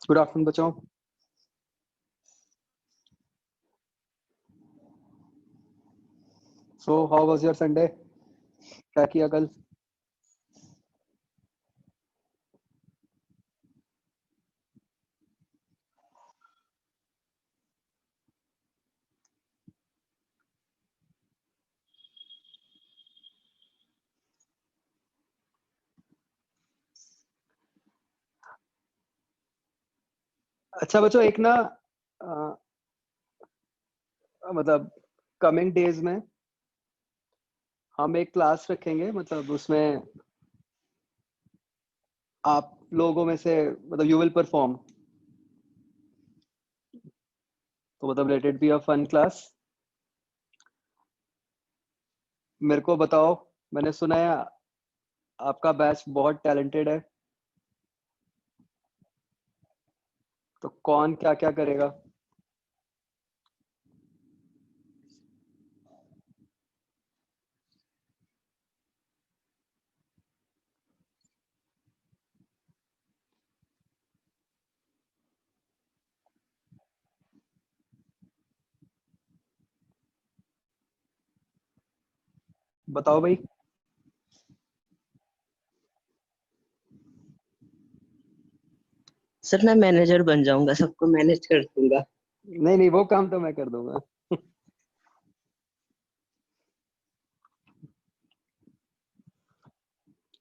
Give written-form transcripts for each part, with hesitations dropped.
Good afternoon बच्चों। So how was your Sunday? क्या किया कल? अच्छा बच्चों, एक ना मतलब कमिंग डेज में हम एक क्लास रखेंगे। मतलब उसमें आप लोगों में से मतलब यू विल परफॉर्म। तो मतलब let it be a fun class. मेरे को बताओ, मैंने सुना है आपका बैच बहुत टैलेंटेड है। तो कौन क्या क्या करेगा? बताओ भाई। सर मैं मैनेजर बन जाऊंगा, सबको मैनेज कर दूंगा। नहीं नहीं, वो काम तो मैं कर दूंगा।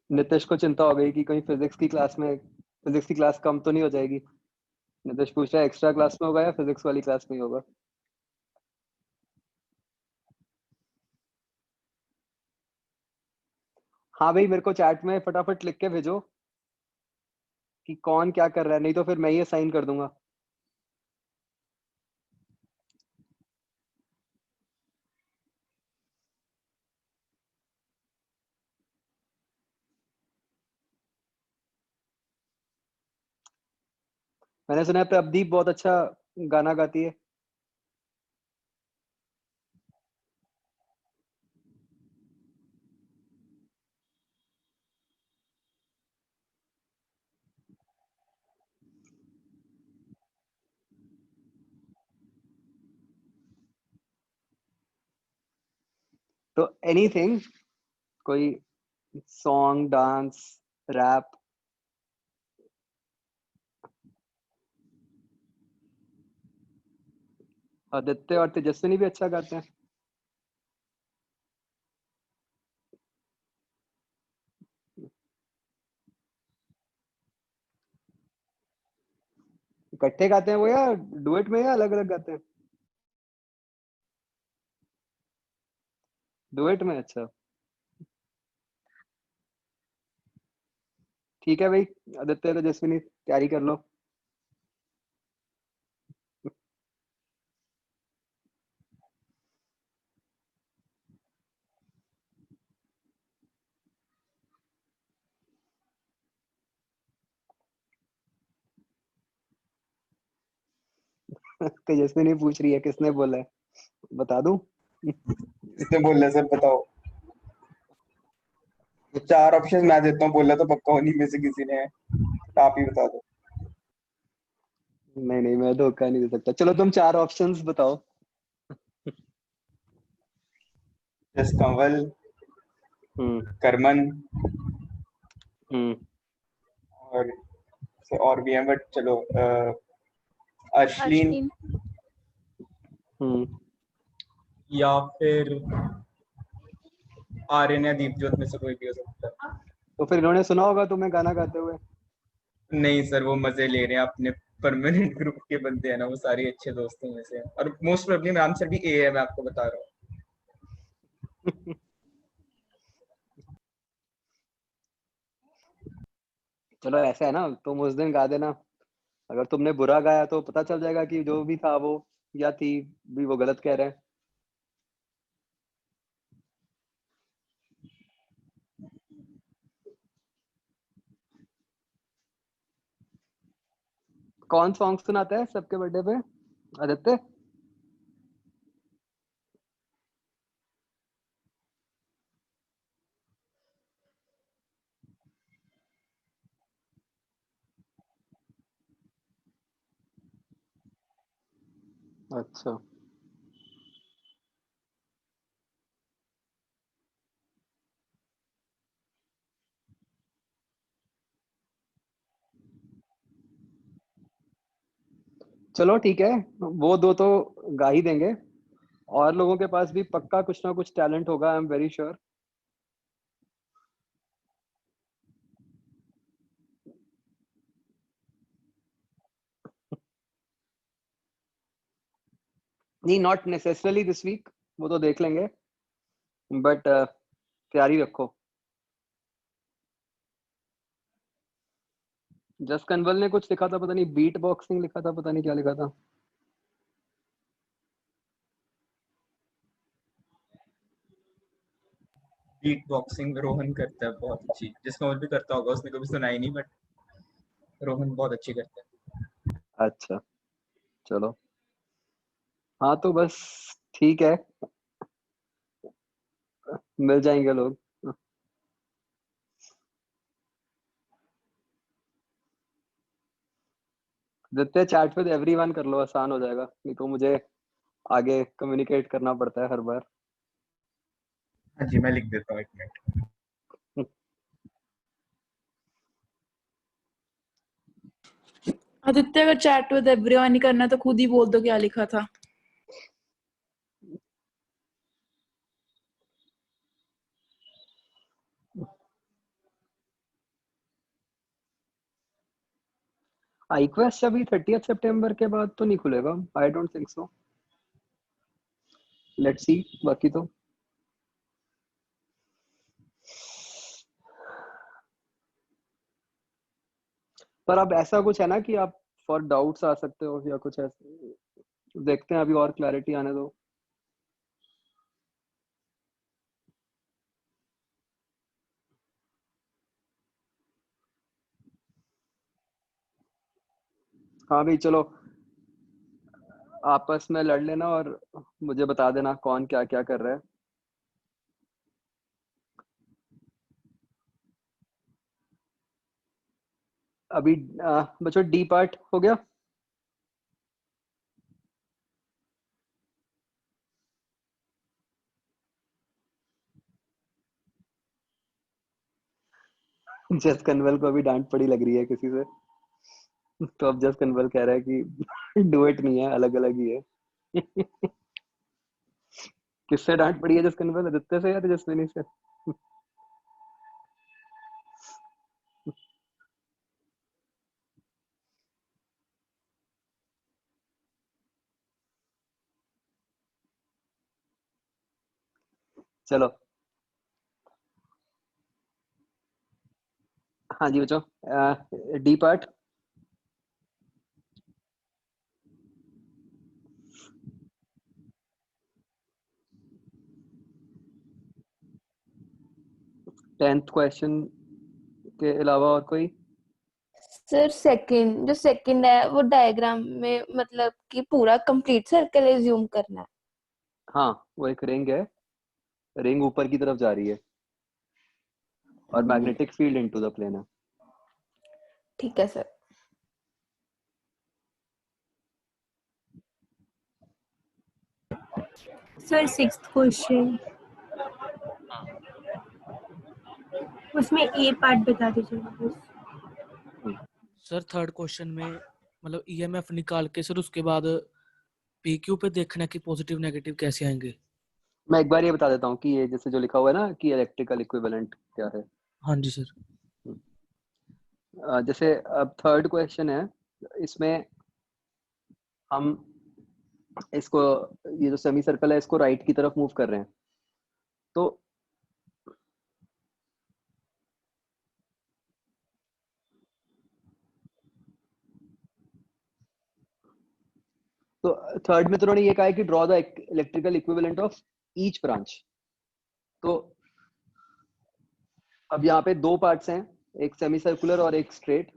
नितिश को चिंता हो गई कि कहीं फिजिक्स की क्लास कम तो नहीं हो जाएगी। नितिश पूछ रहा है एक्स्ट्रा क्लास में होगा या फिजिक्स वाली क्लास में ही होगा। हाँ भाई, मेरे को चैट में फटाफट लिख के भेजो कि कौन क्या कर रहा है, नहीं तो फिर मैं ही साइन कर दूंगा। मैंने सुना है प्रदीप बहुत अच्छा गाना गाती है। तो एनीथिंग, कोई सॉन्ग, डांस, रैप। आदित्य और तेजस्विनी भी अच्छा गाते हैं। इकट्ठे गाते हैं वो, या डुएट में, या अलग अलग गाते हैं? डुएट में, अच्छा। ठीक है भाई, आदित्य तेजस्विनी तैयारी कर लो। तेजस्विनी पूछ रही है किसने बोला है, बता दूं? किसने बोला सर, बताओ। तो चार ऑप्शन मैं देता हूँ, बोला तो पक्का उन्हीं में से किसी ने है, तो आप ही बता दो। नहीं नहीं, मैं धोखा नहीं दे सकता। चलो तुम चार ऑप्शंस बताओ। जस कंवल, हम्म। करमन, हम्म। और भी हैं, बट चलो अश्लीन अश्विन। हम्म। या फिर आर्यन या दीपजोत में से कोई भी हो सकता है। तो फिर इन्होंने सुना होगा तुम्हें गाना गाते हुए। नहीं सर, वो मजे ले रहे हैं अपने परमानेंट ग्रुप के बंदे हैं ना, वो सारे अच्छे दोस्तों में से हैं। और मोस्ट प्रोबेबली मेरा आंसर भी ए है, मैं आपको बता रहा हूँ। चलो ऐसा है ना, तुम उस दिन गा देना। अगर तुमने बुरा गाया तो पता चल जाएगा कि जो भी था वो या थी भी वो गलत कह रहे हैं। कौन सॉन्ग सुनाता है सबके बर्थडे पे? आदित्य। अच्छा, चलो ठीक है, वो दो तो गा ही देंगे। और लोगों के पास भी पक्का कुछ ना कुछ टैलेंट होगा, आई एम वेरी श्योर। नहीं, नॉट नेसेसरली दिस वीक, वो तो देख लेंगे, बट तैयारी रखो। जस कनवल ने कुछ लिखा था, पता नहीं बीट बॉक्सिंग लिखा था, पता नहीं क्या लिखा था। बीट बॉक्सिंग रोहन करता है बहुत अच्छी, जिसका भी करता होगा उसने कभी सुनाई नहीं, बट रोहन बहुत अच्छी करता है। अच्छा, चलो, हाँ तो बस ठीक है, मिल जाएंगे लोग। जितने चैट विद एवरीवन कर लो, आसान हो जाएगा, नहीं तो मुझे आगे कम्युनिकेट करना पड़ता है हर बार। हाँ जी, मैं लिख देता हूँ 1 मिनट। आदित्य, अगर चैट विद एवरीवन ही करना तो खुद ही बोल दो क्या लिखा था। iQuest अभी 30 सितंबर के बाद तो नहीं खुलेगा, I don't think so, let's see. बाकी तो पर अब ऐसा कुछ है ना कि आप फॉर डाउट्स आ सकते हो या कुछ ऐसा, देखते हैं, अभी और क्लैरिटी आने दो। हाँ भाई, चलो आपस में लड़ लेना और मुझे बता देना कौन क्या क्या कर रहा है। अभी बच्चों डी पार्ट हो गया। जस कनवल को अभी डांट पड़ी लग रही है किसी से, तो अब जस कनवल कह रहा है कि डुएट नहीं है, अलग अलग ही है। किससे डांट पड़ी है जस कनवल, आदित्य से या तेजस्विनी से? चलो, हाँ जी बच्चों, डी पार्ट। टेंथ क्वेश्चन के अलावा और कोई? सर सेकंड, जो सेकंड है वो डायग्राम में मतलब कि पूरा कंप्लीट सर्कल एज्यूम करना है। हाँ, वो एक रिंग है, रिंग ऊपर की तरफ जा रही है और magnetic field into the plane है। ठीक है सर। सर 6th क्वेश्चन, उसमें ए पार्ट बता दीजिएगा बस। सर थर्ड क्वेश्चन में मतलब ईएमएफ निकाल के सर उसके बाद पीक्यू पे देखना कि पॉजिटिव नेगेटिव कैसे आएंगे। मैं एक बार ये बता देता हूँ कि ये जैसे जो लिखा हुआ है ना कि इलेक्ट्रिकल इक्विवेलेंट क्या है। हाँ जी सर। जैसे अब थर्ड क्वेश्चन है, इसमें हम इसको, ये जो सेमी सर्कल है इसको राइट की तरफ मूव कर रहे हैं, तो थर्ड में तो उन्होंने ये कहा है कि draw the electrical equivalent of each branch. तो अब यहाँ पे दो पार्ट्स हैं, एक सेमी सर्कुलर और एक स्ट्रेट।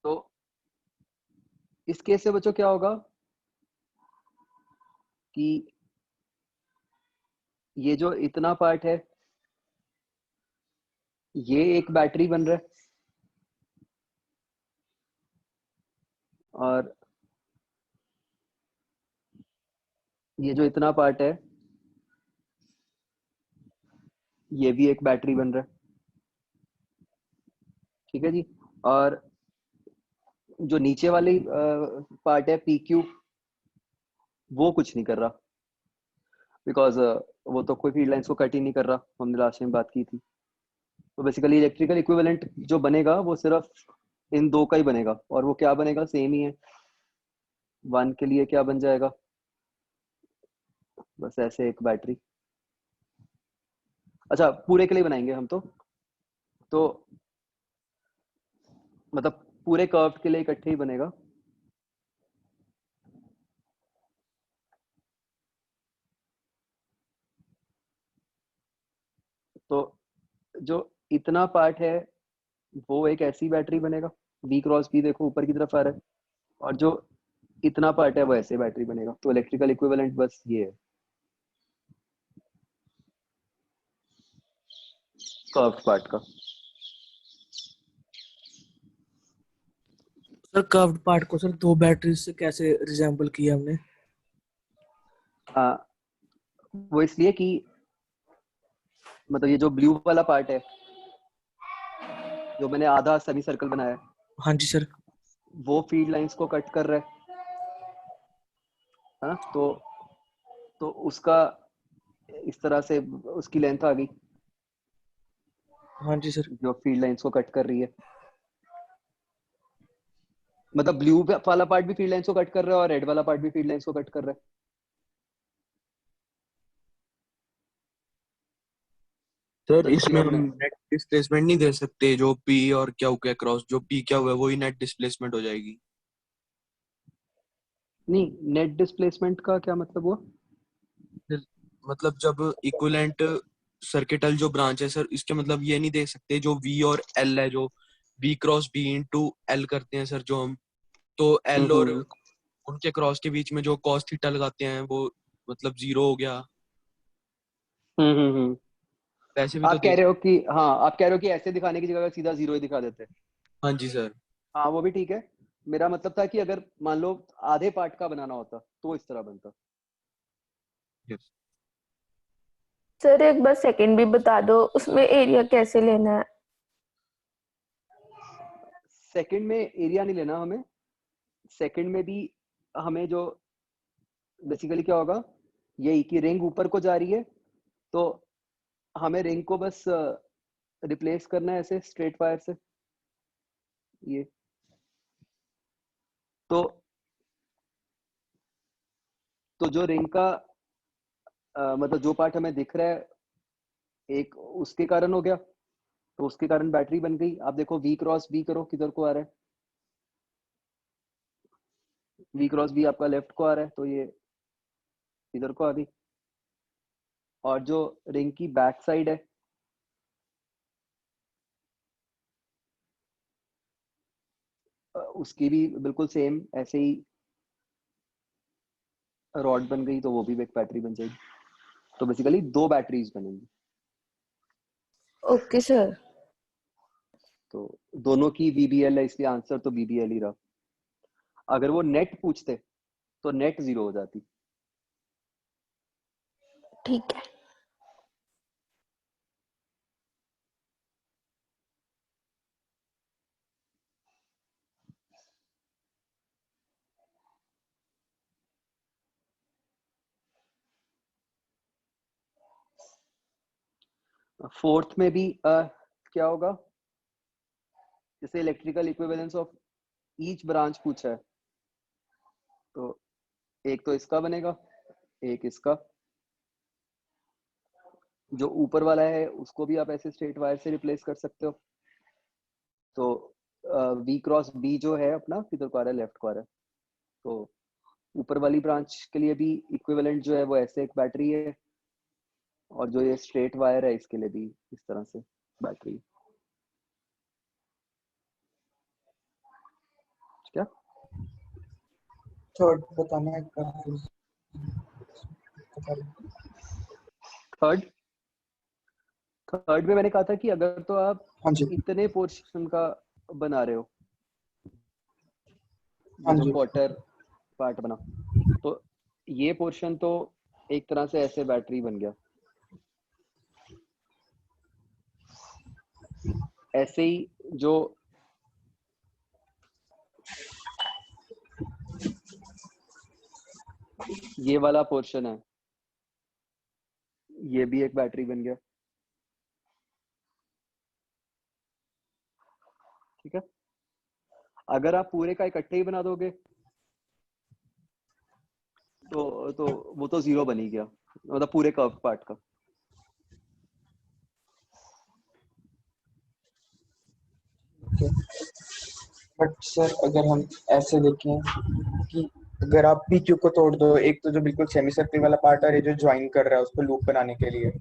तो इस केस से बच्चों क्या होगा कि ये जो इतना पार्ट है ये एक बैटरी बन रहा है, और ये जो इतना पार्ट है ये भी एक बैटरी बन रहा है, ठीक है जी। और जो नीचे वाली पार्ट है PQ, वो कुछ नहीं कर रहा, बिकॉज वो तो कोई फील्ड लाइंस को कट ही नहीं कर रहा, हमने लास्ट टाइम बात की थी। तो बेसिकली इलेक्ट्रिकल इक्विवेलेंट जो बनेगा वो सिर्फ इन दो का ही बनेगा, और वो क्या बनेगा, सेम ही है। 1 के लिए क्या बन जाएगा, बस ऐसे एक बैटरी। अच्छा, पूरे के लिए बनाएंगे हम तो मतलब पूरे कर्व के लिए इकट्ठे ही बनेगा। तो जो इतना पार्ट है वो एक ऐसी बैटरी बनेगा, V क्रॉस B देखो ऊपर की तरफ आ रहा है, और जो इतना पार्ट है वो ऐसे बैटरी बनेगा। तो इलेक्ट्रिकल इक्विवेलेंट बस ये है, कर्व्ड पार्ट का। सर कर्व्ड पार्ट को सर दो बैटरी से कैसे रिजेंबल किया हमने? वो इसलिए कि मतलब ये जो ब्लू वाला पार्ट है, जो मैंने आधा सेमी सर्कल बनाया है, हाँ जी सर। वो फील्ड लाइंस को कट कर रहा है ना। तो उसका इस तरह से उसकी लेंथ आ गई, हाँ जी सर। जो फील्ड लाइंस को कट कर रही है। मतलब ब्लू वाला पार्ट भी फील्ड लाइंस को कट कर रहा है और रेड वाला पार्ट भी फील्ड लाइंस को कट कर रहा है। सर तो इसमें इसलिए हम हमने नेट डिस्प्लेसमेंट नहीं दे सकते, जो P और Q के क्रॉस, जो P क्या हुआ है वही नेट डिस्प्लेसमेंट हो जाएगी। नहीं, नेट डिस्प्लेसमेंट का क्या मतलब हुआ? मतलब जब इक्विवेलेंट सर्किटल जो ब्रांच है सर, इसके मतलब ये नहीं दे सकते जो V और L है, जो V cross B into L करते हैं सर जो हम, तो L और उनके क्रॉस के बीच में जो cos थीटा लगाते हैं वो मतलब 0 हो गया। वैसे भी तो आप कह देख। रहे हो कि हाँ, आप कह रहे हो कि ऐसे दिखाने की जगह सीधा 0 ही दिखा देते हैं। हाँ जी सर। हाँ, वो भी ठीक है। मेरा मतलब था कि अगर मान लो आधे पार्ट का बनाना होता तो इस तरह बनता। Yes. सर एक बार सेकंड भी बता दो, उसमें एरिया कैसे लेना है? सेकंड में एरिया नहीं लेना हमें। सेकंड में भी हमें जो बेसिकली क्या होगा, यही कि रिंग ऊपर को जा रही है, तो हमें रिंग को बस रिप्लेस करना है ऐसे स्ट्रेट वायर से। ये तो जो रिंग का मतलब जो पार्ट हमें दिख रहा है, एक उसके कारण हो गया, तो उसके कारण बैटरी बन गई। आप देखो V क्रॉस B करो किधर को आ रहा है, V क्रॉस B आपका लेफ्ट को आ रहा है, तो ये इधर को आ गई। और जो रिंग की बैक साइड है, उसकी भी बिल्कुल सेम ऐसे ही रॉड बन गई, तो वो भी एक बैटरी बन जाएगी। तो बेसिकली 2 बैटरीज बनेंगी। Okay sir. तो दोनों की VBL है, इसलिए आंसर तो BBL ही रहा। अगर वो नेट पूछते तो नेट 0 हो जाती। ठीक है। फोर्थ में भी क्या होगा, जैसे electrical equivalence of each branch पूछा है, तो एक तो इसका बनेगा, एक इसका। जो ऊपर वाला है उसको भी आप ऐसे स्ट्रेट वायर से रिप्लेस कर सकते हो। तो V क्रॉस B जो है अपना किधर को आ रहा है, लेफ्ट को आ रहा है। तो ऊपर वाली ब्रांच के लिए भी इक्विवेलेंट जो है वो ऐसे एक बैटरी है, और जो ये स्ट्रेट वायर है इसके लिए भी इस तरह से बैटरी। क्या थर्ड बताना है एक बार please। थर्ड थर्ड में मैंने कहा था कि अगर तो आप हाँ जी। इतने पोर्शन का बना रहे हो, हाँ जो जी। क्वार्टर पार्ट बना, तो ये पोर्शन तो एक तरह से ऐसे बैटरी बन गया, ऐसे ही जो ये वाला पोर्शन है ये भी एक बैटरी बन गया, ठीक है। अगर आप पूरे का इकट्ठे ही बना दोगे तो वो तो जीरो बन ही गया, मतलब पूरे कर्व पार्ट का। बट सर अगर हम ऐसे देखें कि अगर आप पी क्यू को तोड़ दो, एक तो जो बिल्कुल सेमी सर्कल वाला पार्ट है जो ज्वाइन कर रहा है उसको लूप बनाने के लिए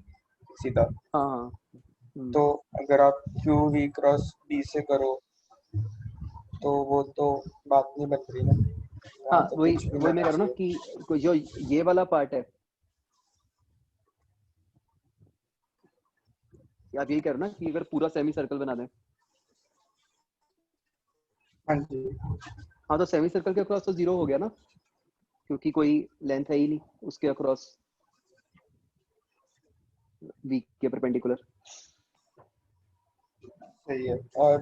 सीधा, हाँ हाँ तो अगर आप क्यू वी क्रॉस बी से करो तो वो तो बात नहीं बन रही ना। हाँ, वहाँ तो वही कुछ भी वही मैं कह रहा हूँ ना चाहिए। कि जो ये वाला पार्ट है, आप यही कह रहे हो ना कि अगर पूरा सेमी सर्कल बना दें, हाँ जी हाँ तो सेमी सर्कल के अक्रॉस तो जीरो हो गया ना, क्योंकि कोई लेंथ है ही नहीं उसके अक्रॉस वी के परपेंडिकुलर। सही है। और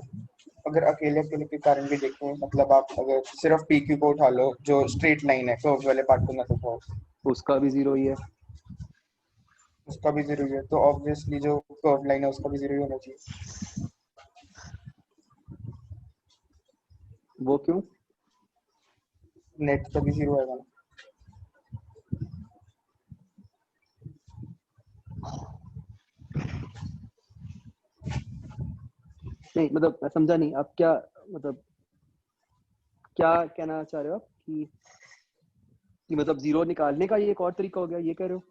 अगर अकेले अकेले के कारण भी देखें, मतलब आप अगर सिर्फ पी क्यू को उठा लो जो स्ट्रेट लाइन है, कर्व वाले पार्ट को मत उठाओ, उसका भी जीरो ही है। उसका भी जरूरी है, तो ऑब्वियसली जो कर्व लाइन है उसका भी जरूरी होना चाहिए। वो क्यों? नेट का भी जीरो आएगा ना। नहीं मतलब मैं समझा नहीं, आप क्या मतलब क्या कहना चाह रहे हो आप कि मतलब जीरो निकालने का ये एक और तरीका हो गया, ये कह रहे हो?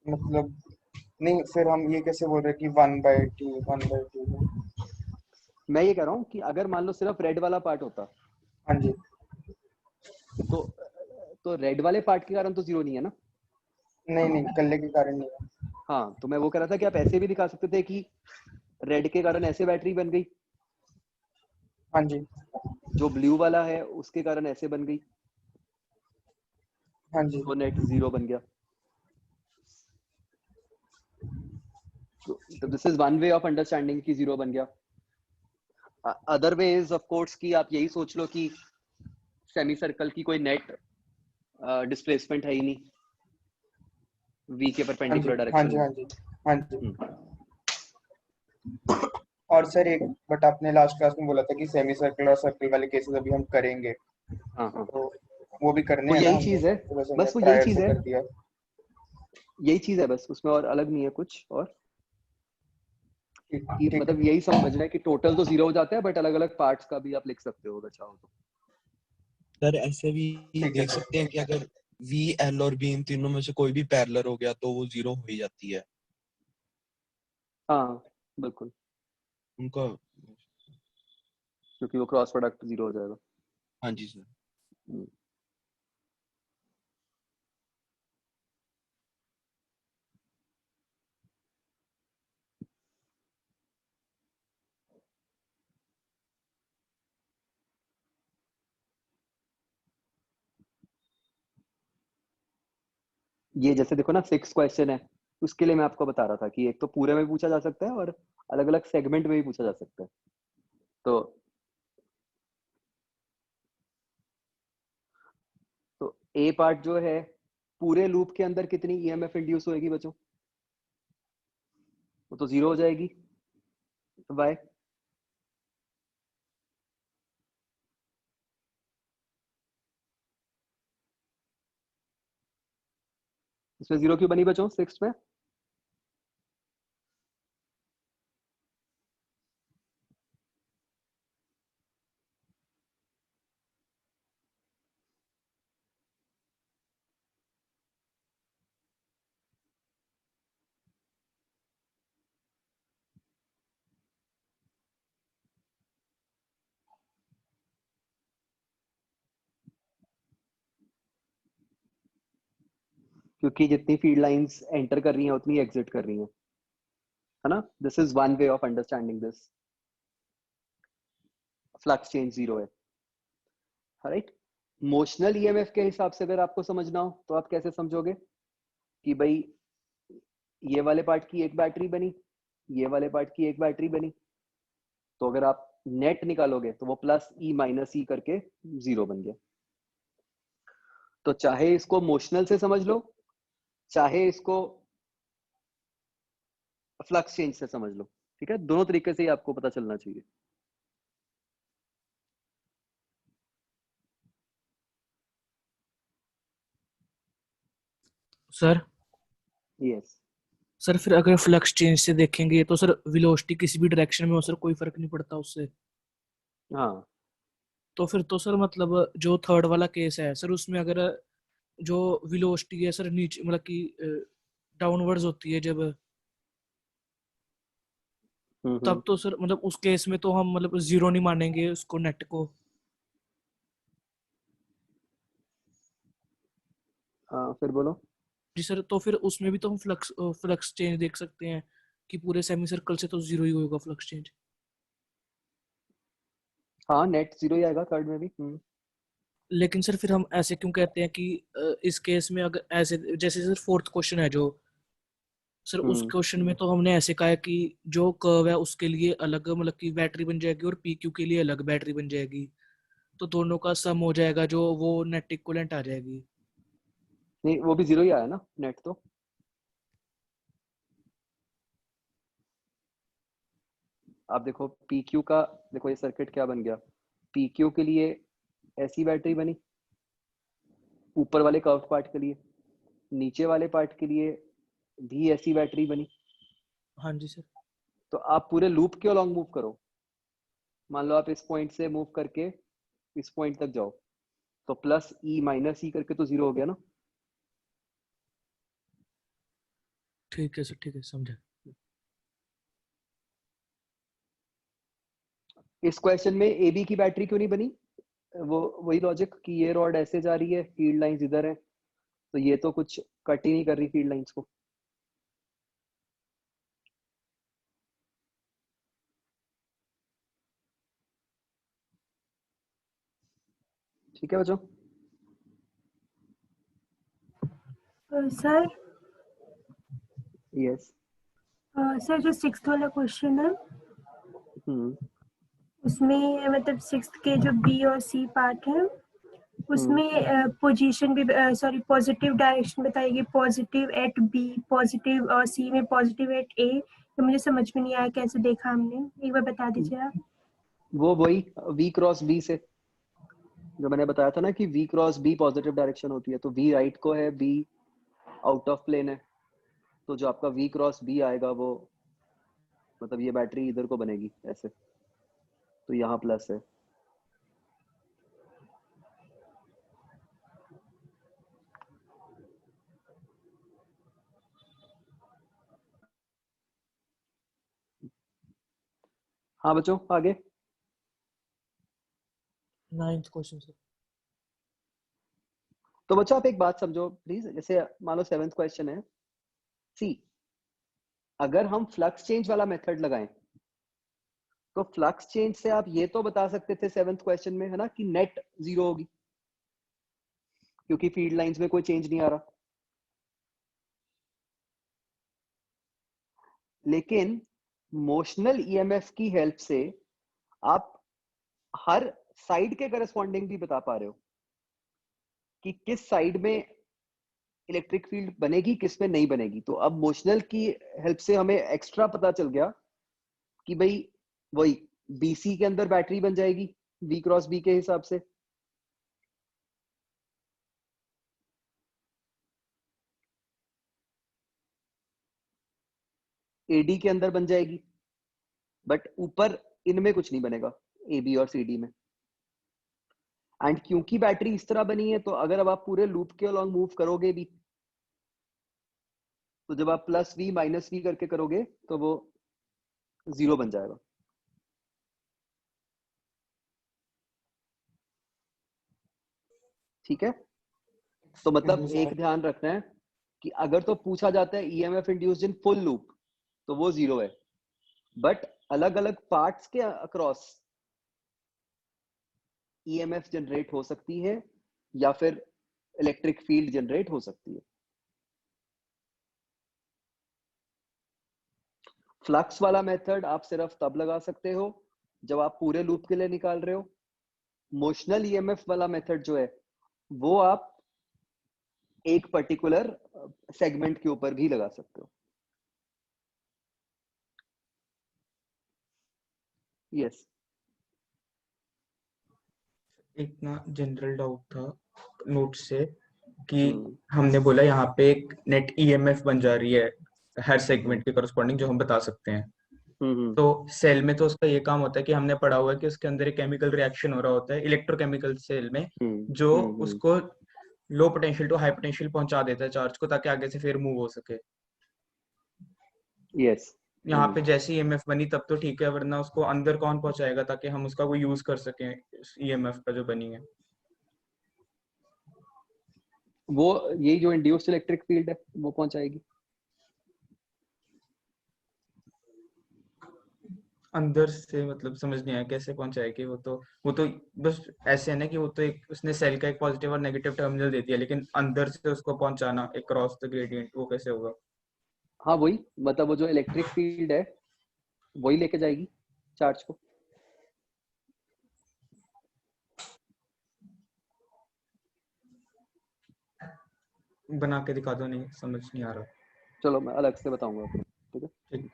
मतलब नहीं, फिर हम ये कैसे बोल रहे हैं कि 1/2 मैं ये कह रहा हूँ कि अगर मान लो सिर्फ रेड वाला पार्ट होता हाँ जी। तो रेड वाले पार्ट के कारण तो जीरो नहीं है ना। नहीं नहीं, कल्ले के कारण नहीं है। हाँ, तो मैं वो कह रहा था कि आप ऐसे भी दिखा सकते थे कि रेड के कारण ऐसे बैटरी बन गई, हाँ जी जो ब्लू वाला है उसके कारण ऐसे बन गई, हाँ जी। तो नेट जीरो बन गया। तो this is one way of understanding कि जीरो बन गया। Other way is of course कि आप यही सोच लो कि सेमी सर्कल की कोई नेट डिस्प्लेसमेंट है ही नहीं वी के हाँ जी परपेंडिकुलर हाँ डायरेक्शन जी में। हाँ जी हाँ जी। और सर एक, बट आपने लास्ट क्लास में बोला था कि सेमी सर्कल और सर्कल वाले केसेस अभी हम करेंगे, हाँ हाँ, तो वो भी करने वो हैं ना यही हमने, चीज है, तो बस हमने बस वो यही प्रायर चीज से है, कर दिया। यही चीज है बस, उसमें और अलग नहीं है कुछ। और ठीक कि ठीक है। मतलब यही समझना है कि टोटल तो जीरो हो जाता है, बट अलग अलग पार्ट्स का भी आप लिख सकते हो अगर चाहो तो। सर ऐसे भी ठीक है देख सर। सकते हैं कि अगर वी एल और बी इन तीनों में से कोई भी पैरेलल हो गया तो वो जीरो हो ही जाती है हाँ बिल्कुल, उनका। क्योंकि वो क्रॉस प्रोडक्ट जीरो हो जाएगा। हाँ जी सर। हम्म। ये जैसे देखो ना 6 क्वेश्चन है, उसके लिए मैं आपको बता रहा था कि एक तो पूरे में पूछा जा सकता है और अलग अलग सेगमेंट में भी पूछा जा सकता है। तो तो ए पार्ट जो है, पूरे लूप के अंदर कितनी ईएमएफ इंड्यूस होएगी बच्चों? वो तो जीरो हो जाएगी। वाई? इसमें जीरो क्यों बनी बच्चों 6 में? क्योंकि जितनी फील्ड लाइंस एंटर कर रही हैं उतनी एग्जिट कर रही हैं, है ना। This is one way of understanding this. Flux change zero है, राइट। मोशनल ईएमएफ के हिसाब से अगर आपको समझना हो तो आप कैसे समझोगे कि भाई ये वाले पार्ट की एक बैटरी बनी, ये वाले पार्ट की एक बैटरी बनी, तो अगर आप नेट निकालोगे तो वो प्लस ई माइनस ई करके 0 बन गया। तो चाहे इसको मोशनल से समझ लो, चाहे इसको फ्लक्स चेंज से समझ लो, ठीक है, दोनों तरीके से ही आपको पता चलना चाहिए। Sir yes. सर फिर अगर फ्लक्स चेंज से देखेंगे तो सर वेलोसिटी किसी भी डायरेक्शन में हो सर, कोई फर्क नहीं पड़ता उससे। हाँ, तो फिर तो सर मतलब जो थर्ड वाला केस है सर, उसमें अगर जो वेलोसिटी है सर नीचे मतलब कि डाउनवर्ड्स होती है जब, तब तो सर मतलब उस केस में तो हम मतलब 0 नहीं मानेंगे उसको, नेट को। फिर बोलो। जी सर, तो फिर उसमें भी तो हम फ्लक्स चेंज देख सकते हैं कि पूरे सेमी सर्कल से तो 0 ही होगा फ्लक्स चेंज। हाँ, नेट 0 ही आएगा थर्ड में भी। लेकिन सर फिर हम ऐसे क्यों कहते हैं कि इस केस में अगर ऐसे, जैसे सर फोर्थ क्वेश्चन है जो सर, उस क्वेश्चन में तो हमने ऐसे कहा है कि जो कर्व है उसके लिए अलग मतलब कि बैटरी बन जाएगी और पीक्यू के लिए अलग बैटरी बन जाएगी, तो दोनों का सम हो जाएगा जो वो नेट इक्विवेलेंट आ जाएगी। नहीं, वो भी 0 ही आया ना नेट तो। आप देखो PQ का, देखो ये सर्किट क्या बन गया। PQ के लिए ऐसी बैटरी बनी ऊपर वाले कर्व पार्ट के लिए, नीचे वाले पार्ट के लिए भी ऐसी बैटरी बनी। हाँ जी सर। तो आप पूरे लूप के अलॉन्ग मूव करो। मान लो आप इस पॉइंट से मूव करके इस पॉइंट तक जाओ, तो प्लस ई माइनस ई करके तो 0 हो गया ना। ठीक है सर, ठीक है, समझा। इस क्वेश्चन में AB की बैटरी क्यों नहीं बनी? वो वही लॉजिक कि ये रॉड ऐसे जा रही है, फील्ड लाइंस इधर है, तो ये तो कुछ कट ही नहीं कर रही फील्ड लाइंस को। ठीक है बच्चों। Sir yes. सर जो 6th वाला क्वेश्चन है उसमें मतलब 6th के जो B और C पार्ट है उसमें पोजीशन भी सॉरी पॉजिटिव डायरेक्शन बताएगी, पॉजिटिव एट B, पॉजिटिव और C में पॉजिटिव एट A। तो मुझे समझ में नहीं आया कैसे देखा हमने, एक बार बता दीजिए आप। वो वही V क्रॉस B से जो मैंने बताया था ना कि V cross B positive direction होती है, तो V राइट को है, B आउट ऑफ प्लेन है, तो जो आपका V क्रॉस B आएगा वो मतलब ये बैटरी इधर को बनेगी ऐसे, तो यहाँ प्लस है। हाँ बच्चों आगे। 9th question sir. तो बच्चों आप एक बात समझो प्लीज, जैसे मान लो 7th क्वेश्चन है। सी, अगर हम फ्लक्स चेंज वाला मेथड लगाएं तो फ्लक्स चेंज से आप ये तो बता सकते थे 7th क्वेश्चन में, है ना, कि नेट 0 होगी क्योंकि फील्ड लाइंस में कोई चेंज नहीं आ रहा। लेकिन मोशनल ईएमएफ की हेल्प से आप हर साइड के करस्पॉन्डिंग भी बता पा रहे हो कि किस साइड में इलेक्ट्रिक फील्ड बनेगी, किस में नहीं बनेगी। तो अब मोशनल की हेल्प से हमें एक्स्ट्रा पता चल गया कि भाई वही BC के अंदर बैटरी बन जाएगी V क्रॉस B के हिसाब से, AD के अंदर बन जाएगी, बट ऊपर इनमें कुछ नहीं बनेगा AB और CD में। एंड क्योंकि बैटरी इस तरह बनी है, तो अगर अब आप पूरे लूप के अलॉन्ग मूव करोगे भी, तो जब आप प्लस V माइनस V करके करोगे तो वो 0 बन जाएगा। ठीक है, तो मतलब एक ध्यान रखना है कि अगर तो पूछा जाता है EMF induced in full loop तो वो 0 है, बट अलग अलग पार्ट्स के अक्रॉस EMF जनरेट हो सकती है या फिर इलेक्ट्रिक फील्ड जनरेट हो सकती है। फ्लक्स वाला मेथड आप सिर्फ तब लगा सकते हो जब आप पूरे लूप के लिए निकाल रहे हो। मोशनल ईएमएफ वाला मेथड जो है वो आप एक पर्टिकुलर सेगमेंट के ऊपर भी लगा सकते हो। यस। एक ना जनरल डाउट था नोट से कि हमने बोला यहाँ पे एक नेट ईएमएफ बन जा रही है हर सेगमेंट के करस्पॉन्डिंग जो हम बता सकते हैं। तो सेल में तो उसका ये काम होता है कि हमने पढ़ा हुआ है कि उसके अंदर एक केमिकल रिएक्शन हो रहा होता है इलेक्ट्रोकेमिकल सेल में, जो उसको low potential to high potential पहुंचा देता है चार्ज को, ताकि आगे से फिर मूव हो सके। यस। यहाँ पे जैसी ईएमएफ बनी तब तो ठीक है, वरना उसको अंदर कौन पहुंचाएगा ताकि हम उसका कोई यूज कर सकें ईएमएफ का जो बनी है। वो यही जो इंड्यूस्ड इलेक्ट्रिक फील्ड है वो पहुंचाएगी। अंदर से मतलब समझ नहीं आया कैसे पहुंचाएगी। वो तो बस ऐसे है ना कि वो तो एक उसने सेल का एक पॉजिटिव और नेगेटिव टर्मिनल दे दिया, लेकिन अंदर से उसको पहुंचाना एक क्रॉस द ग्रेडियंट वो कैसे होगा? हाँ वही, मतलब वो जो इलेक्ट्रिक फील्ड है वही लेके जाएगी चार्ज को। बना के दिखा दो, नहीं समझ नहीं आ रहा। चलो मैं अलग से बताऊंगा आपको, ठीक है। ठीक।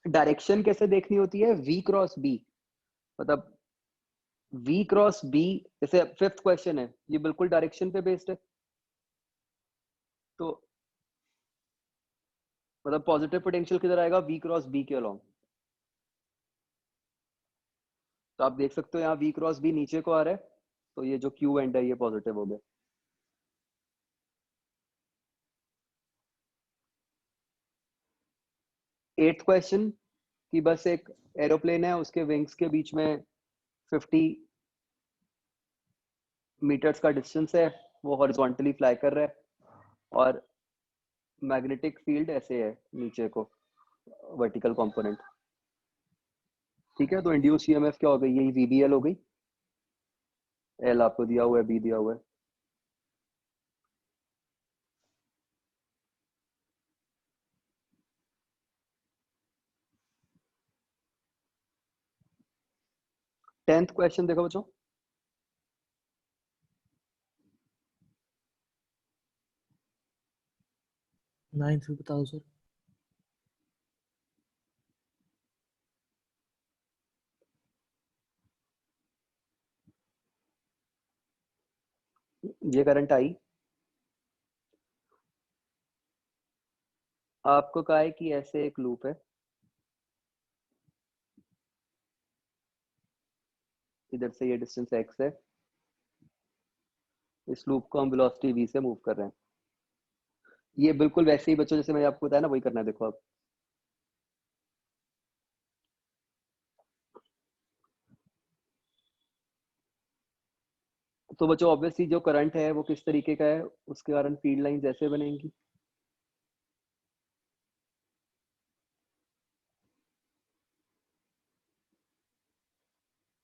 डायरेक्शन कैसे देखनी होती है? V क्रॉस B, मतलब V क्रॉस B, जैसे 5th क्वेश्चन है ये बिल्कुल डायरेक्शन पे बेस्ड है। तो मतलब पॉजिटिव पोटेंशियल किधर आएगा? V क्रॉस B के अलोंग। तो आप देख सकते हो यहाँ V क्रॉस B नीचे को आ रहा है, तो ये जो Q एंड है ये पॉजिटिव हो गया। एट्थ क्वेश्चन कि बस एक एरोप्लेन है, उसके विंग्स के बीच में 50 मीटर्स का डिस्टेंस है, वो हॉरिजॉन्टली फ्लाई कर रहा है और मैग्नेटिक फील्ड ऐसे है नीचे को, वर्टिकल कंपोनेंट। ठीक है, तो इंड्यूस ईएमएफ क्या हो गई? यही VBL हो गई। एल आपको दिया हुआ है, बी दिया हुआ है। टेंथ क्वेश्चन देखो बच्चों। नाइन्थ भी बताओ सर। ये करंट आई, आपको कहा है कि ऐसे एक लूप है, इधर से ये डिस्टेंस x है, इस लूप को हम वेलोसिटी v से मूव कर रहे हैं। ये बिल्कुल वैसे ही बच्चों जैसे मैंने आपको बताया ना, वही करना है। देखो अब तो बच्चों ऑब्वियसली जो करंट है वो किस तरीके का है, उसके कारण फील्ड लाइंस ऐसे बनेंगी।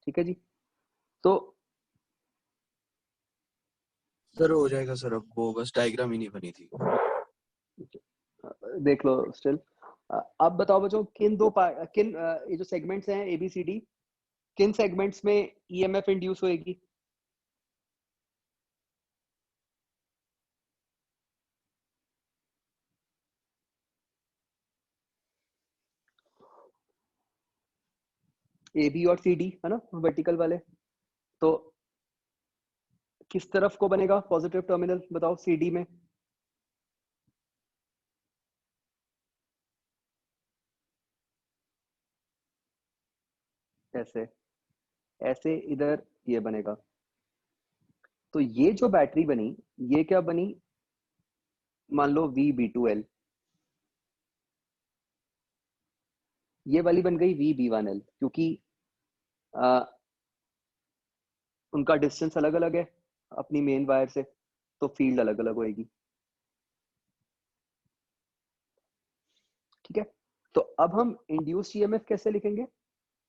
ठीक है जी। तो सर हो जाएगा सर, अब वो बस डायग्राम ही नहीं बनी थी। देख लो स्टिल। अब बताओ बच्चों, किन ये जो सेगमेंट्स हैं ABCD, किन सेगमेंट्स में EMF इंड्यूस होएगी? AB और CD है ना, वर्टिकल वाले। तो किस तरफ को बनेगा पॉजिटिव टर्मिनल? बताओ CD में। ऐसे ऐसे इधर ये बनेगा। तो ये जो बैटरी बनी, ये क्या बनी? मान लो VB2L, ये वाली बन गई VB1L, क्योंकि उनका डिस्टेंस अलग अलग है अपनी मेन वायर से, तो फील्ड अलग अलग होएगी। तो अब हम इंड्यूस्ड ईएमएफ कैसे लिखेंगे?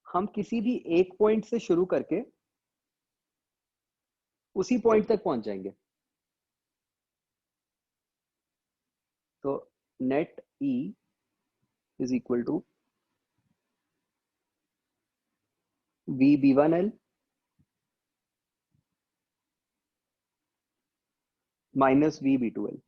हम किसी भी एक पॉइंट से शुरू करके उसी पॉइंट तक पहुंच जाएंगे। तो net e is equal to we b one l minus v b two l.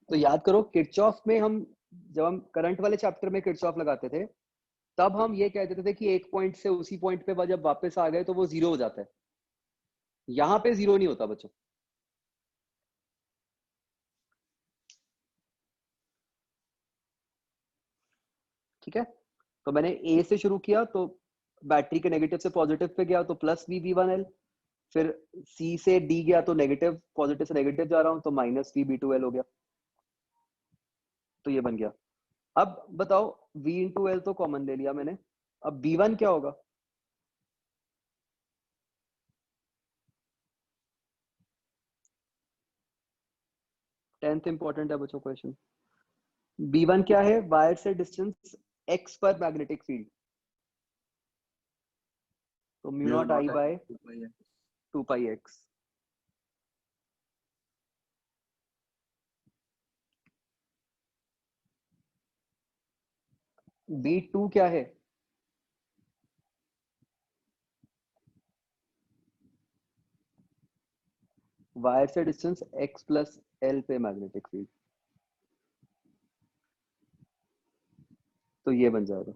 तो याद करो किरचॉफ में हम जब हम करंट वाले चैप्टर में किरचॉफ लगाते थे तब हम ये कह देते थे कि एक पॉइंट से उसी पॉइंट पे जब वापस आ गए तो वो जीरो हो जाता है। यहां पे जीरो नहीं होता बच्चों। ठीक है, तो मैंने ए से शुरू किया तो बैटरी के नेगेटिव से पॉजिटिव पे गया तो plus v b one l, फिर सी से डी गया तो नेगेटिव, पॉजिटिव से नेगेटिव जा रहा हूं तो minus v b two l हो गया। तो ये बन गया। अब बताओ v इंटू एल तो कॉमन ले लिया मैंने, अब b1 क्या होगा? टेंथ इंपॉर्टेंट है बच्चों क्वेश्चन। b1 क्या है? वायर से डिस्टेंस x पर मैग्नेटिक फील्ड, तो mu not I bye 2 pi x। b2 क्या है? वायर से डिस्टेंस x प्लस एल पे मैग्नेटिक फील्ड, तो ये बन जाएगा।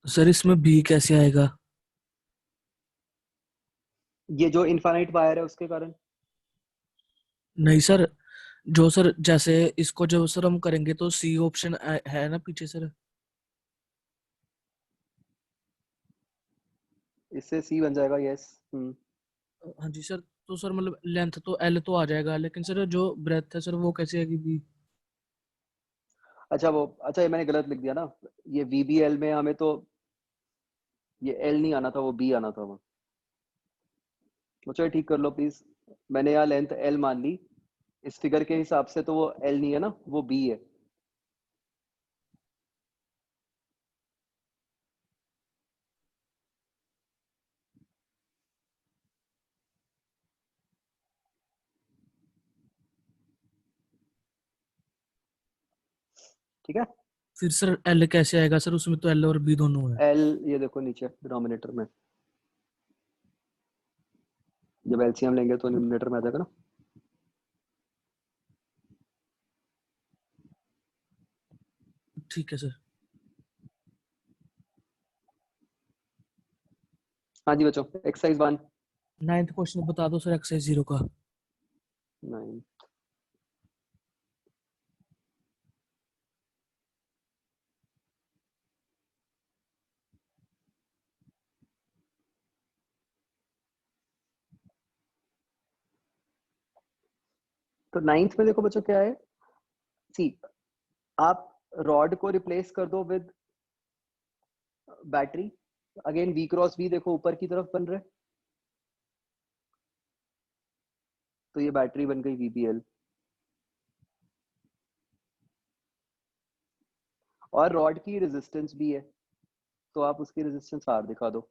सर इसमें भी कैसे आएगा? ये जो इनफाइनाइट वायर है उसके कारण। नहीं सर, जो सर जैसे इसको जो सर हम करेंगे तो सी ऑप्शन है ना पीछे सर। इससे सी बन जाएगा, यस। हाँ जी सर, तो सर मतलब लेंथ तो एल तो आ जाएगा, लेकिन सर जो ब्रेथ है सर वो कैसे आएगी बी? अच्छा ये मैंने गलत लिख दिया ना, ये VBL में हमें तो ये L नहीं आना था, वो B आना था वहाँ। मुझे ठीक कर लो प्लीज, मैंने यहाँ लेंथ L मान ली, इस फिगर के हिसाब से तो वो L नहीं है ना, वो B है। ठीक है, फिर सर एल कैसे आएगा सर? उसमें तो एल और बी दोनों है। L ये देखो नीचे डिनोमिनेटर में, जब LCM लेंगे तो डिनोमिनेटर में आ जाएगा ना। ठीक है सर। हाँ जी बच्चों, एक्सरसाइज 1 9th क्वेश्चन बता दो सर एक्सरसाइज 0 का। 9। तो 9th में देखो बच्चों क्या है, सी आप रॉड को रिप्लेस कर दो with battery, again V cross B देखो ऊपर की तरफ बन रहा है, तो ये बैटरी बन गई VBL। और रॉड की रेजिस्टेंस भी है, तो आप उसकी रेजिस्टेंस R दिखा दो।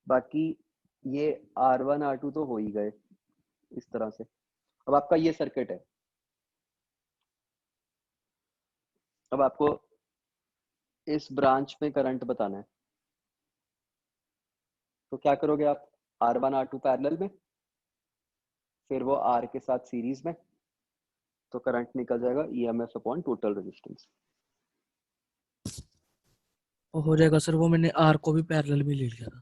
बाकी ये R1 R2 तो हो ही गए इस तरह से। अब आपका ये सर्किट है, अब आपको इस ब्रांच में करंट बताना है, तो क्या करोगे आप? R1 R2 पैरेलल में, फिर वो R के साथ सीरीज में, तो करंट निकल जाएगा EMF अपॉन टोटल रेजिस्टेंस। हो जाएगा सर, वो मैंने आर को भी पैरेलल में ले लिया था।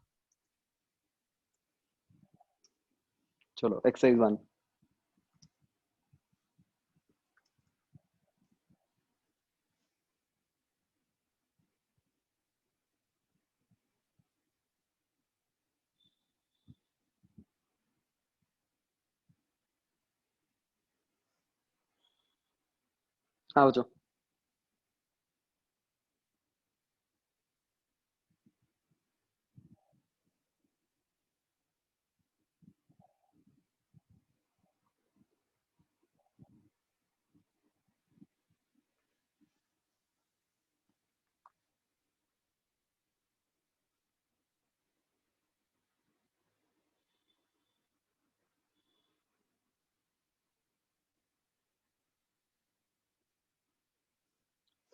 चलो एक्सरसाइज 1। हाँ बच्चों,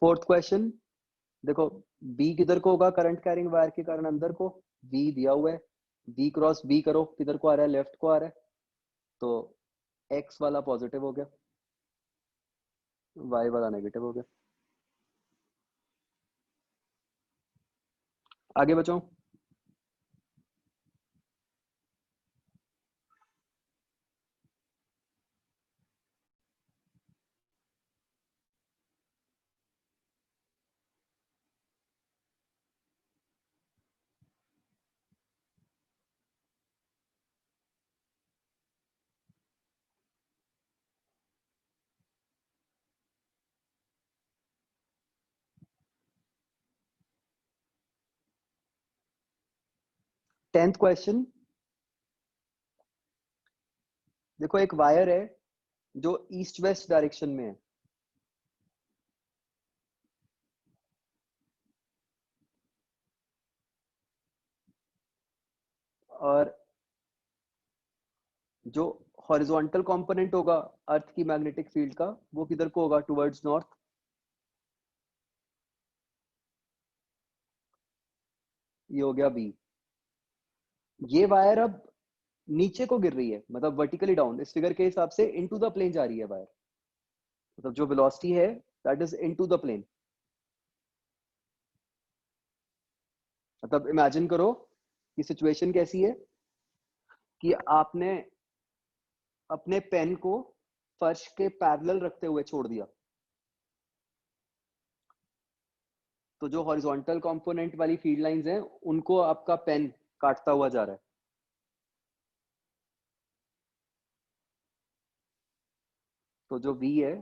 फोर्थ क्वेश्चन देखो, बी किधर को होगा करंट कैरिंग वायर के कारण अंदर को, बी दिया हुआ है, बी क्रॉस बी करो किधर को आ रहा है, लेफ्ट को आ रहा है, तो एक्स वाला पॉजिटिव हो गया, वाई वाला नेगेटिव हो गया। आगे बचो। टेंथ क्वेश्चन देखो, एक वायर है जो ईस्ट वेस्ट डायरेक्शन में है, और जो हॉरिजॉन्टल कंपोनेंट होगा अर्थ की मैग्नेटिक फील्ड का, वो किधर को होगा, टुवर्ड्स नॉर्थ। ये हो गया बी। ये वायर अब नीचे को गिर रही है, मतलब वर्टिकली डाउन, इस फिगर के हिसाब से इनटू द प्लेन जा रही है वायर, मतलब जो वेलोसिटी है that is into the plane. मतलब इमेजिन करो कि सिचुएशन कैसी है कि आपने अपने पेन को फर्श के पैरेलल रखते हुए छोड़ दिया, तो जो हॉरिजॉन्टल कंपोनेंट वाली फील्ड लाइंस हैं उनको आपका पेन काटता हुआ जा रहा है। तो जो V है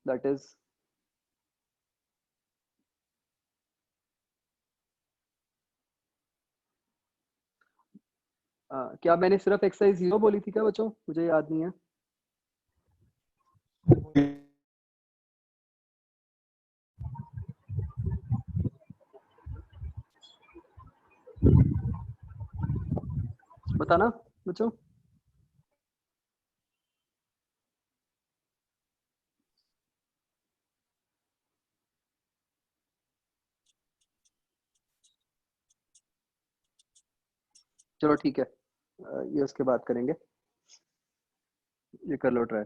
दैट इज क्या मैंने सिर्फ एक्सरसाइज 0 बोली थी क्या बच्चों, मुझे याद नहीं है। बताना बच्चों। चलो ठीक है, ये उसके बाद करेंगे, ये कर लो ट्राई।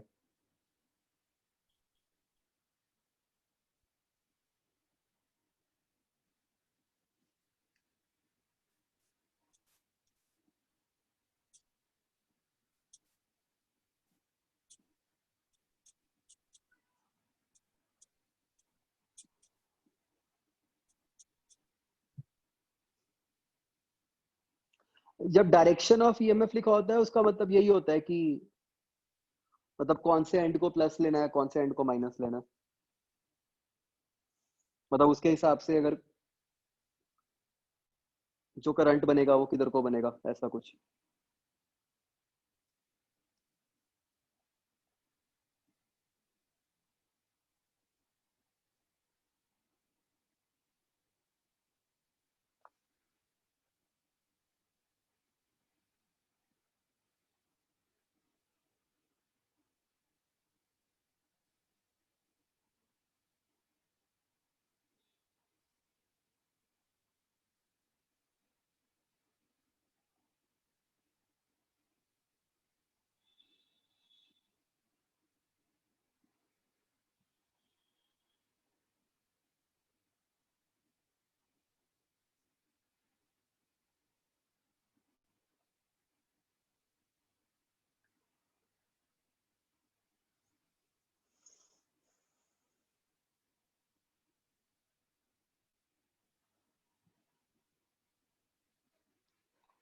जब डायरेक्शन ऑफ ईएमएफ लिखा होता है उसका मतलब यही होता है कि मतलब कौन से एंड को प्लस लेना है, कौन से एंड को माइनस लेना है, मतलब उसके हिसाब से अगर जो करंट बनेगा वो किधर को बनेगा, ऐसा कुछ।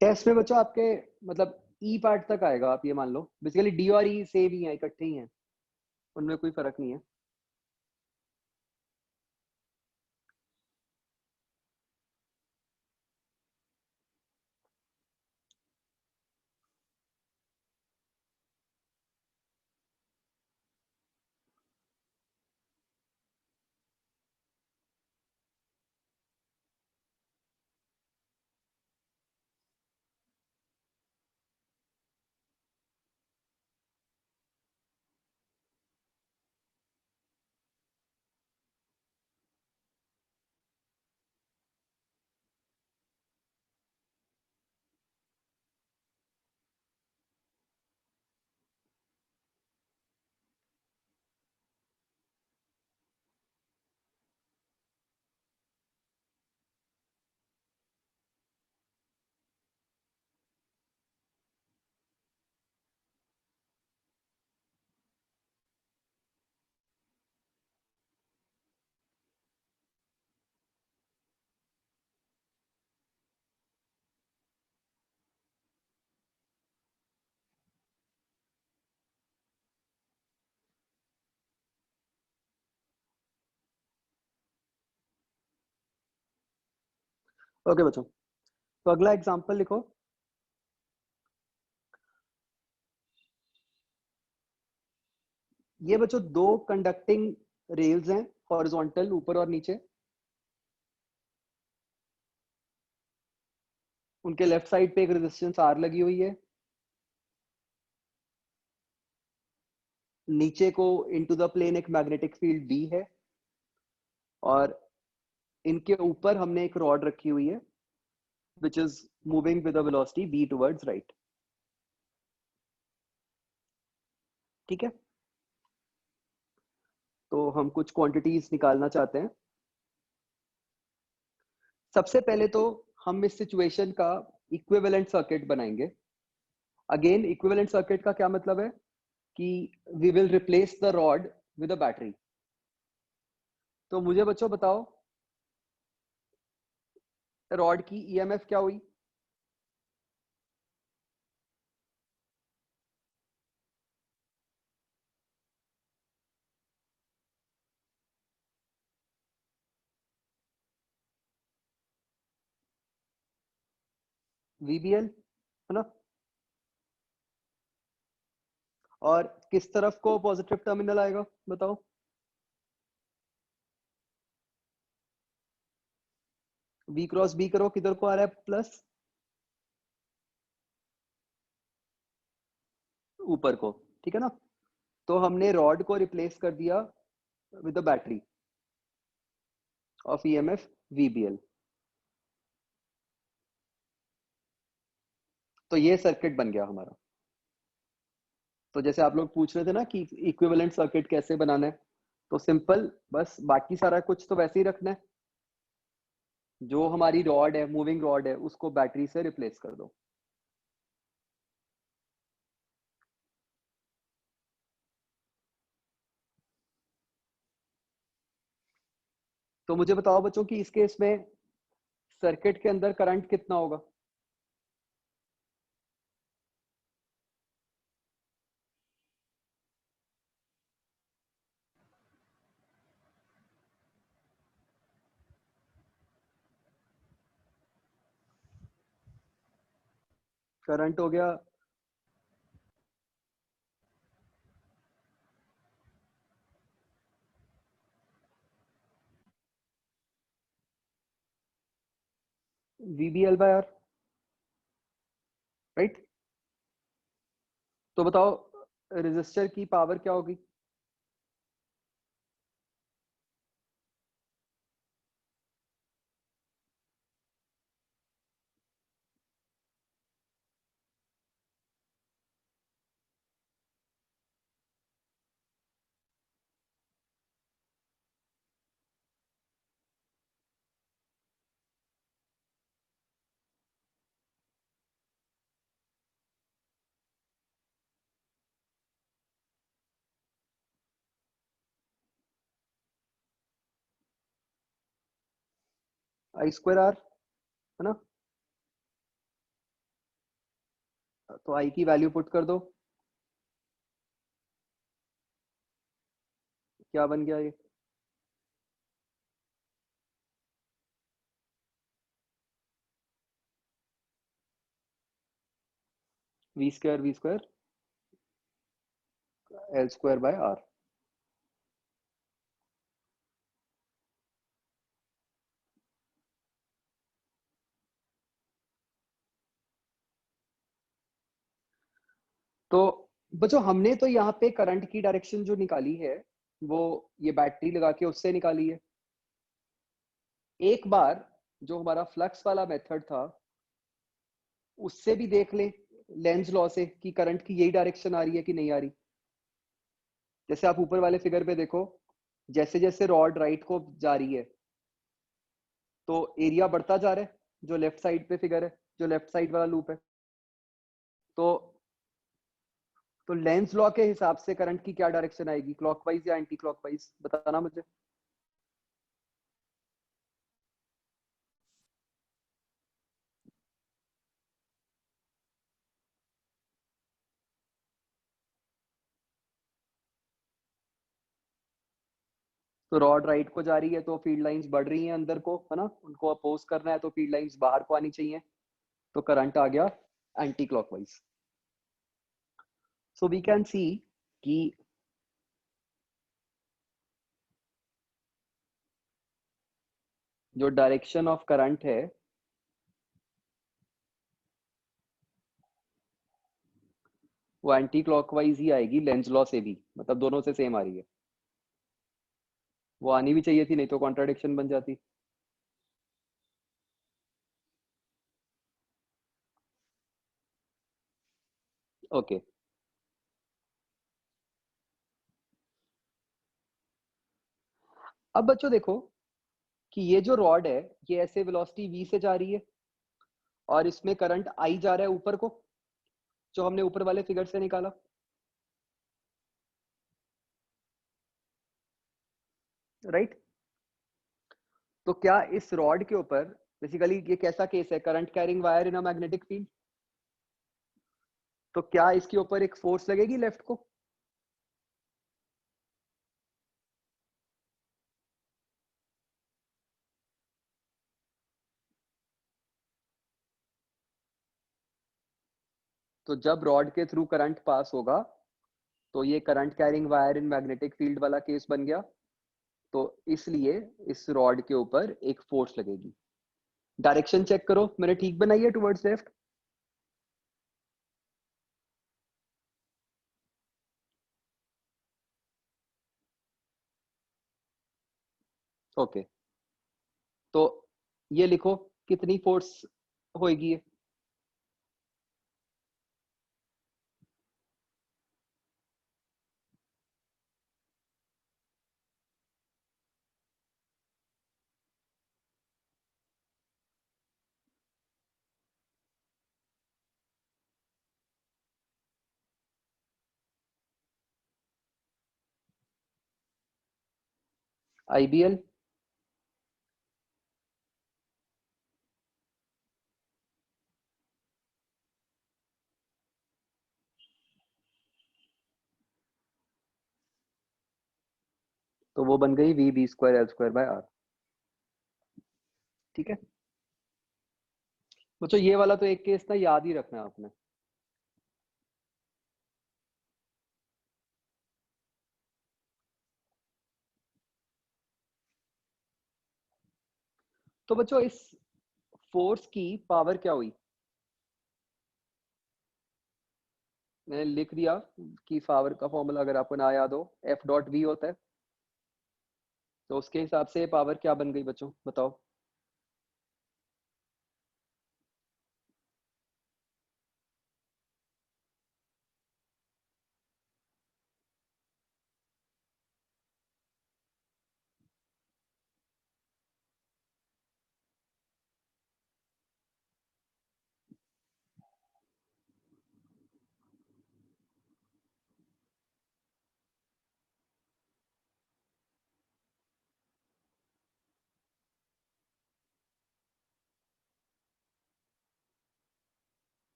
टेस्ट में बच्चों आपके मतलब ई पार्ट तक आएगा, आप ये मान लो बेसिकली डी और ई सेम ही है, इकट्ठे ही हैं, उनमें कोई फर्क नहीं है। ओके बच्चों, तो अगला एग्जांपल लिखो। ये बच्चों दो कंडक्टिंग रेल्स हैं, हॉरिजॉन्टल, ऊपर और नीचे। उनके लेफ्ट साइड पे एक रेजिस्टेंस आर लगी हुई है। नीचे को इनटू द प्लेन एक मैग्नेटिक फील्ड बी है, और इनके ऊपर हमने एक रॉड रखी हुई है which is moving with a velocity be towards right. ठीक है, तो हम कुछ क्वांटिटीज निकालना चाहते हैं। सबसे पहले तो हम इस सिचुएशन का इक्विवेलेंट सर्किट बनाएंगे। अगेन इक्विवेलेंट सर्किट का क्या मतलब है कि we will replace the rod with a battery. तो मुझे बच्चों बताओ रॉड की ईएमएफ क्या हुई? वीबीएल है ना। और किस तरफ को पॉजिटिव टर्मिनल आएगा बताओ? बी क्रॉस बी करो, किधर को आ रहा है प्लस? ऊपर को, ठीक है ना। तो हमने रॉड को रिप्लेस कर दिया with the battery of EMF VBL. तो ये सर्किट बन गया हमारा। तो जैसे आप लोग पूछ रहे थे ना कि इक्विवेलेंट सर्किट कैसे बनाना है, तो सिंपल, बस बाकी सारा कुछ तो वैसे ही रखना है। जो हमारी रॉड है, मूविंग रॉड है, उसको बैटरी से रिप्लेस कर दो। तो मुझे बताओ बच्चों कि इस केस में सर्किट के अंदर करंट कितना होगा? करंट हो गया वीबीएल बाय आर, राइट। तो बताओ रेजिस्टर की पावर क्या होगी? आई स्क्वायर आर, है ना। तो आई की वैल्यू पुट कर दो, क्या बन गया ये? V square l square by r. तो बच्चों हमने तो यहाँ पे करंट की डायरेक्शन जो निकाली है वो ये बैटरी लगा के उससे निकाली है। एक बार जो हमारा फ्लक्स वाला मेथड था उससे भी देख लें लेंज लॉ से कि करंट की यही डायरेक्शन आ रही है कि नहीं आ रही। जैसे आप ऊपर वाले फिगर पे देखो, जैसे जैसे रॉड राइट को जा रही है तो एरिया बढ़ता जा रहा है, जो लेफ्ट साइड पे फिगर है, जो लेफ्ट साइड वाला लूप है। तो लेंस लॉ के हिसाब से करंट की क्या डायरेक्शन आएगी, क्लॉकवाइज या एंटी क्लॉकवाइज, बताना मुझे। तो रॉड राइट को जा रही है तो फील्ड लाइंस बढ़ रही हैं अंदर को, है ना, उनको अपोज करना है तो फील्ड लाइंस बाहर को आनी चाहिए, तो करंट आ गया anti clockwise. So we can see कि जो डायरेक्शन ऑफ करंट है वो एंटी क्लॉकवाइज ही आएगी लेंज लॉ से भी, मतलब दोनों से सेम आ रही है। वो आनी भी चाहिए थी, नहीं तो कॉन्ट्राडिक्शन बन जाती। ओके अब बच्चों देखो कि ये जो रॉड है ये ऐसे वेलोसिटी v से जा रही है और इसमें करंट आई जा रहा है ऊपर को, जो हमने ऊपर वाले फिगर से निकाला। राइट तो क्या इस रॉड के ऊपर, बेसिकली ये कैसा केस है, current carrying wire in a magnetic field, तो क्या इसके ऊपर एक फोर्स लगेगी लेफ्ट को? तो जब रॉड के थ्रू करंट पास होगा तो ये current carrying wire in magnetic field वाला केस बन गया, तो इसलिए इस रॉड के ऊपर एक फोर्स लगेगी। डायरेक्शन चेक करो, मैंने ठीक बनाई है टुवर्ड्स लेफ्ट। ओके तो ये लिखो कितनी फोर्स होगी। आईबीएल तो वो बन गई v b square l square by r. ठीक है बच्चों ये वाला तो एक केस ना याद ही रखना है आपने। तो बच्चों इस फोर्स की पावर क्या हुई, मैंने लिख दिया कि पावर का फॉर्मूला अगर आपको ना याद हो एफ डॉट वी होता है, तो उसके हिसाब से पावर क्या बन गई बच्चों बताओ।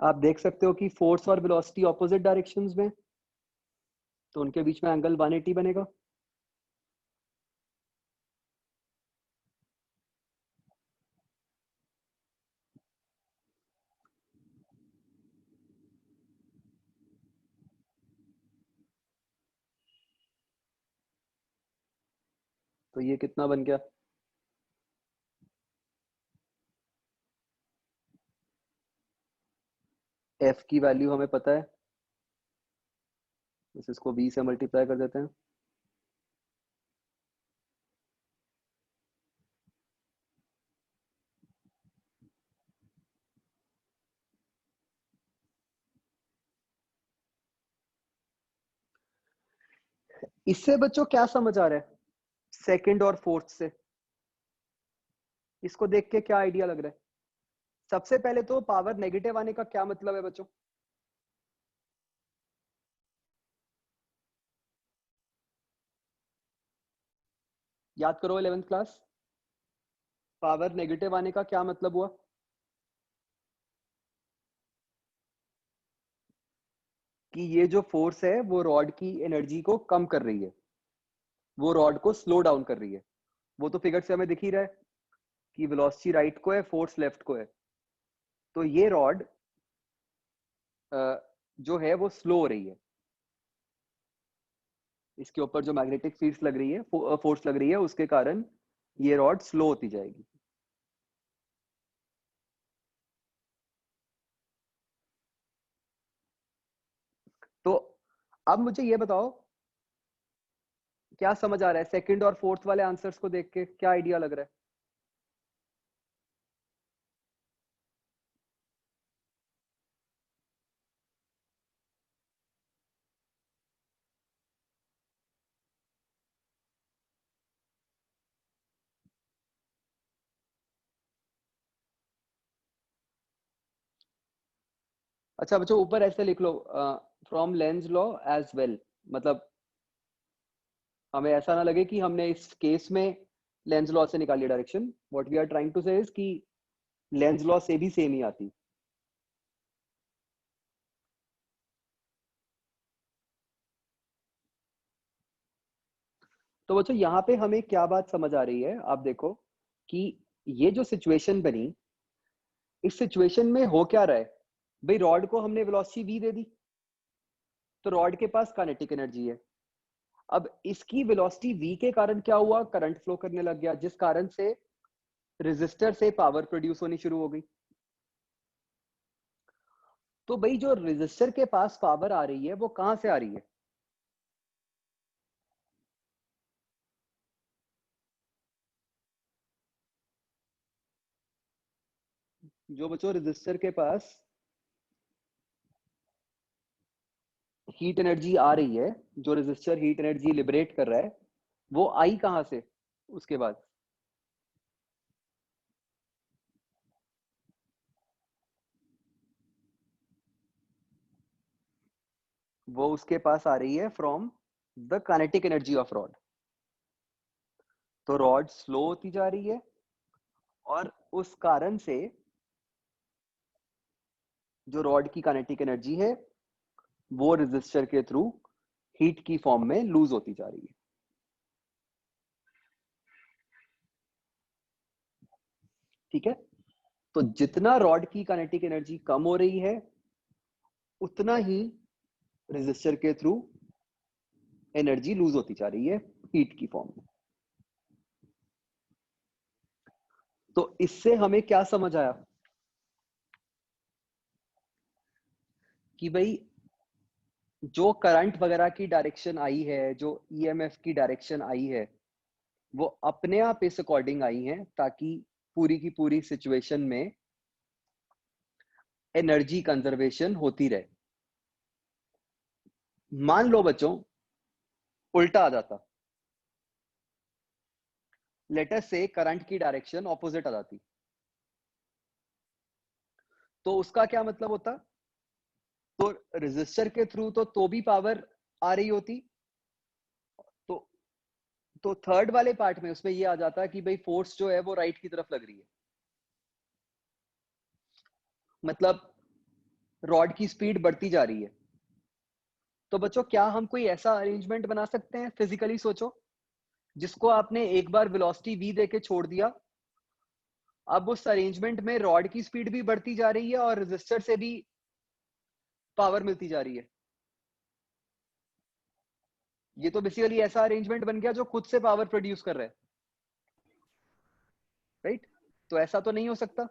आप देख सकते हो कि फोर्स और वेलोसिटी ऑपोजिट डायरेक्शंस में, तो उनके बीच में एंगल 180 बनेगा। तो ये कितना बन गया? एफ की वैल्यू हमें पता है, बस इसको v से मल्टीप्लाई कर देते हैं। इससे बच्चों क्या समझ आ रहा है सेकंड और फोर्थ से? इसको देख के क्या आइडिया लग रहा है? सबसे पहले तो पावर नेगेटिव आने का क्या मतलब है बच्चों? याद करो 11th क्लास, पावर नेगेटिव आने का क्या मतलब हुआ? कि ये जो फोर्स है वो रॉड की एनर्जी को कम कर रही है, वो रॉड को स्लो डाउन कर रही है। वो तो फिगर से हमें दिख ही रहा है कि वेलोसिटी राइट को है, फोर्स लेफ्ट को है। तो ये रॉड जो है वो स्लो हो रही है, इसके ऊपर जो मैग्नेटिक फील्ड्स लग रही है, फोर्स लग रही है, उसके कारण ये रॉड स्लो होती जाएगी। तो अब मुझे ये बताओ क्या समझ आ रहा है सेकंड और फोर्थ वाले आंसर्स को देख के? क्या आइडिया लग रहा है? अच्छा बच्चों, ऊपर ऐसे लिख लो from Lenz law as well, मतलब हमें ऐसा ना लगे कि हमने इस केस में लेंज लॉ से निकाली direction. What we are trying to say is कि लेंज लॉ से भी सेम ही आती। तो बच्चों यहाँ पे हमें क्या बात समझ आ रही है, आप देखो कि ये जो सिचुएशन बनी, इस सिचुएशन में हो क्या रहा है भाई? रॉड को हमने वेलोसिटी v दे दी, तो रॉड के पास काइनेटिक एनर्जी है। अब इसकी वेलोसिटी v के कारण क्या हुआ? करंट फ्लो करने लग गया, जिस कारण से रेजिस्टर से पावर प्रोड्यूस होनी शुरू हो गई। तो भाई जो रेजिस्टर के पास पावर आ रही है वो कहां से आ रही है? जो बच्चों रेजिस्टर के पास हीट एनर्जी आ रही है, जो रेजिस्टर हीट एनर्जी लिबरेट कर रहा है, वो आई कहां से? उसके बाद वो उसके पास आ रही है from the kinetic energy of rod. तो रॉड स्लो होती जा रही है और उस कारण से जो रॉड की काइनेटिक एनर्जी है वो रेजिस्टर के थ्रू हीट की फॉर्म में लूज होती जा रही है। ठीक है, तो जितना रॉड की काइनेटिक एनर्जी कम हो रही है उतना ही रेजिस्टर के थ्रू एनर्जी लूज होती जा रही है हीट की फॉर्म में। तो इससे हमें क्या समझ आया कि भाई जो करंट वगैरह की डायरेक्शन आई है, जो ईएमएफ की डायरेक्शन आई है, वो अपने आप इस अकॉर्डिंग आई है ताकि पूरी की पूरी सिचुएशन में एनर्जी कंजर्वेशन होती रहे। मान लो बच्चों उल्टा आ जाता, लेटर से करंट की डायरेक्शन ऑपोजिट आ जाती, तो उसका क्या मतलब होता? तो रेजिस्टर के थ्रू तो भी पावर आ रही होती। तो थर्ड वाले पार्ट में उसमें ये आ जाता कि भाई फोर्स जो है वो राइट की तरफ लग रही है। मतलब रॉड की स्पीड बढ़ती जा रही है। तो बच्चों क्या हम कोई ऐसा अरेंजमेंट बना सकते हैं, फिजिकली सोचो, जिसको आपने एक बार वेलोसिटी v देके छोड़ दिया, अब उस अरेंजमेंट में रॉड की स्पीड भी बढ़ती जा रही है और रेजिस्टर से भी पावर मिलती जा रही है। ये तो बेसिकली ऐसा अरेंजमेंट बन गया जो खुद से पावर प्रोड्यूस कर रहा है, राइट? तो ऐसा तो नहीं हो सकता।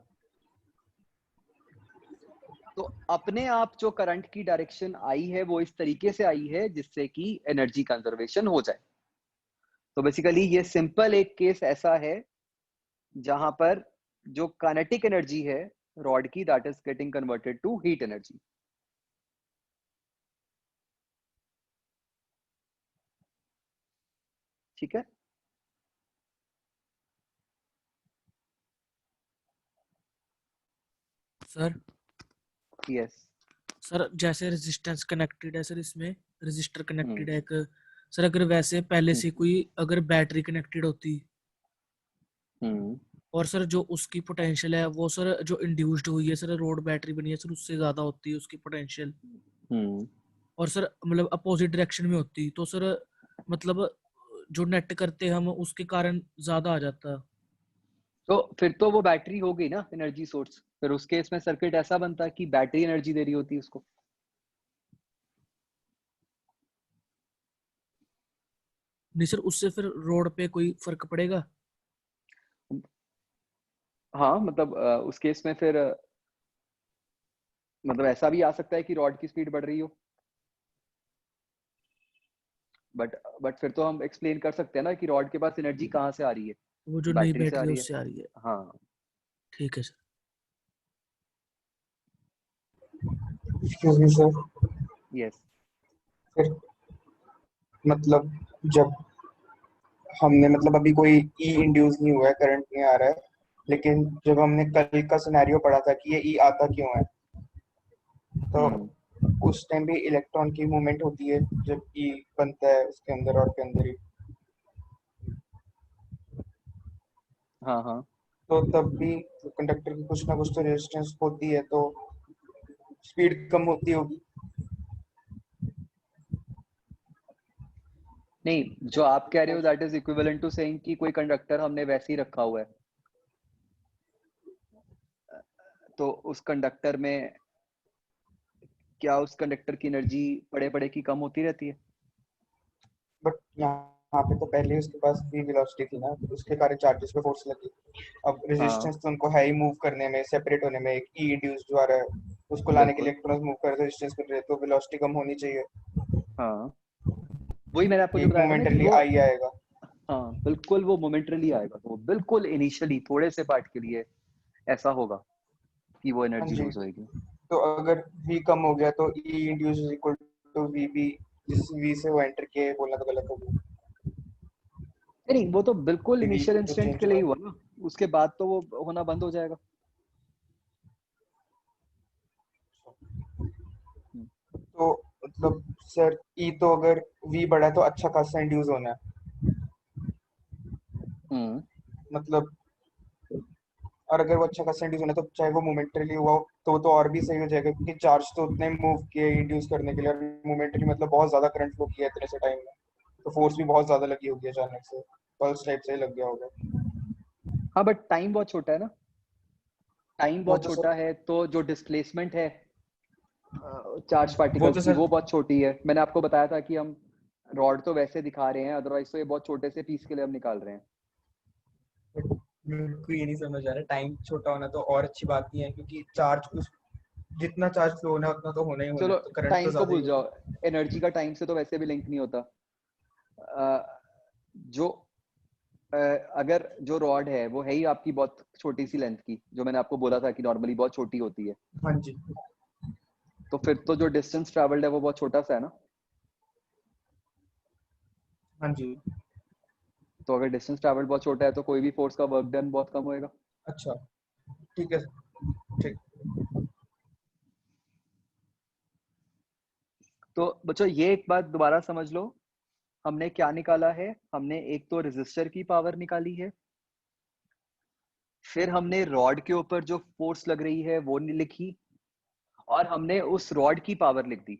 तो अपने आप जो करंट की डायरेक्शन आई है वो इस तरीके से आई है जिससे कि एनर्जी कंजर्वेशन हो जाए। तो बेसिकली ये सिंपल एक केस ऐसा है जहां पर जो काइनेटिक एनर्जी है रॉड की, that is getting converted to heat energy. ठीक है? Sir yes. सर जैसे रेजिस्टेंस कनेक्टेड है सर, इसमें रजिस्टर कनेक्टेड है एक सर, अगर वैसे पहले से कोई अगर बैटरी कनेक्टेड होती और सर जो उसकी पोटेंशियल है वो सर जो इंड्यूस्ड हुई है सर, रोड बैटरी बनी है सर, उससे ज्यादा होती है उसकी पोटेंशियल, और सर मतलब अपोजिट डायरेक्शन में होती, तो सर मतलब जो नेट करते हम उसके कारण ज्यादा आ जाता। तो फिर तो वो बैटरी हो गई ना एनर्जी सोर्स, फिर उस केस में सर्किट ऐसा बनता है कि बैटरी एनर्जी दे रही होती है उसको। नहीं सर, उससे फिर रोड पे कोई फर्क पड़ेगा? हाँ मतलब उस केस में फिर मतलब ऐसा भी आ सकता है कि रॉड की स्पीड बढ़ रही हो, बट फिर तो हम एक्सप्लेन कर सकते हैं ना कि रॉड के पास एनर्जी कहाँ से आ रही है, वो जो नई बैटरी से आ बैटरी है रही है। उससे आ रही है। हाँ ठीक है sir. Excuse me sir, yes. फिर मतलब जब हमने मतलब अभी कोई ई इंड्यूस नहीं हुआ है, करंट नहीं आ रहा है, लेकिन जब हमने कल का सिनेरियो पढ़ा था कि ये ई आता क्यों है, तो उस टाइम भी इलेक्ट्रॉन की मूवमेंट होती है जब ई बनता है उसके अंदर और के अंदर ही, हाँ हाँ। तो तब भी कंडक्टर की कुछ ना कुछ तो रेजिस्टेंस होती है, तो स्पीड कम होती होगी। नहीं, जो आप कह रहे हो that is equivalent to saying कि कोई कंडक्टर हमने वैसे ही रखा हुआ है, तो उस कंडक्टर में क्या उस कंडक्टर की एनर्जी पड़े पड़े की कम होती रहती है? बट यहाँ पे तो पहले ही उसके पास भी वेलोसिटी थी ना, उसके कारण चार्जेस पे फोर्स लगी। अब रेजिस्टेंस तो उनको है ही मूव करने में, सेपरेट होने में, एक ई इंड्यूस जो आ रहा है उसको लाने के लिए इलेक्ट्रॉन्स मूव कर रहे, रेजिस्टेंस कर रहे हैं, तो वेलोसिटी कम होनी चाहिए। हाँ वही मैंने आपको जो एक बताया था ना कि मोमेंटली वो, आई आएगा। हाँ बिल्कुल वो मोमेंटरली आएगा, तो वो बिल्कुल इनिशियली थोड़े से पार्ट के लिए ऐसा होगा कि वो हाँ एनर्जी जी, लूज होगी। तो अगर v कम हो गया तो E induced is equal to we B, जिस v से वो एंटर किए बोलना तो गलत हो गया। नहीं वो तो बिल्कुल v इनिशियल तो इंस्टेंट चेंज के लिए ही हुआ, हुआ ना, उसके बाद तो वो होना बंद हो जाएगा। तो मतलब सर ई तो अगर v बढ़ा है तो अच्छा खासा इंड्यूस होना है, मतलब, और अगर वो अच्छा खासा इंड्यूस होना है तो चाहे वो मोमेंटरी हुआ हो तो और भी सही हो जाएगा, क्योंकि चार्ज तो उतने मूव किए इंड्यूस करने के लिए, और मोमेंटरी मतलब बहुत ज्यादा करंट फ्लो किया इतने से टाइम में, तो फोर्स भी बहुत ज्यादा लगी होगी अचानक से, पल्स टाइप से ही लग गया होगा। हाँ बट टाइम बहुत छोटा है ना, टाइम वो बहुत तो छोटा सर, है, तो जो डिस्प्लेसमेंट है चार्ज वो पार्टिकल्स तो की सर, वो बहुत छोटी है। मैंने आपको बताया था कि हम रॉड तो वैसे दिखा रहे हैं, अदरवाइज तो ये बहुत छोटे से पीस के लिए हम निकाल रहे हैं। बिल्कुल ये नहीं समझ आ रहा, टाइम छोटा होना तो और अच्छी बात नहीं है, क्योंकि चार्ज कुछ, जितना चार्ज फ्लो होना है उतना तो होना ही होना चलो है, तो करंट तो टाइम को ज्यादा ही भूल होगा। जाओ, एनर्जी का टाइम से तो वैसे भी लिंक नहीं होता। जो अगर जो रॉड है वो है ही आपकी बहुत छोटी सी लेंथ की, जो मैंने आपको बोला था कि नॉर्मली बहुत छोटी होती है, हाँ जी, तो फिर तो जो डिस्टेंस ट्रैवल्ड है वो बहुत छोटा सा है ना। हाँ जी, तो अगर डिस्टेंस ट्रैवल्ड बहुत छोटा है तो कोई भी फोर्स का वर्क डन बहुत कम होएगा। अच्छा, ठीक है, ठीक। तो बच्चों ये एक बात दोबारा समझ लो, हमने क्या निकाला है, हमने एक तो रेजिस्टर की पावर निकाली है, फिर हमने रॉड के ऊपर जो फोर्स लग रही है वो लिखी, और हमने उस रॉड की पावर लिख दी,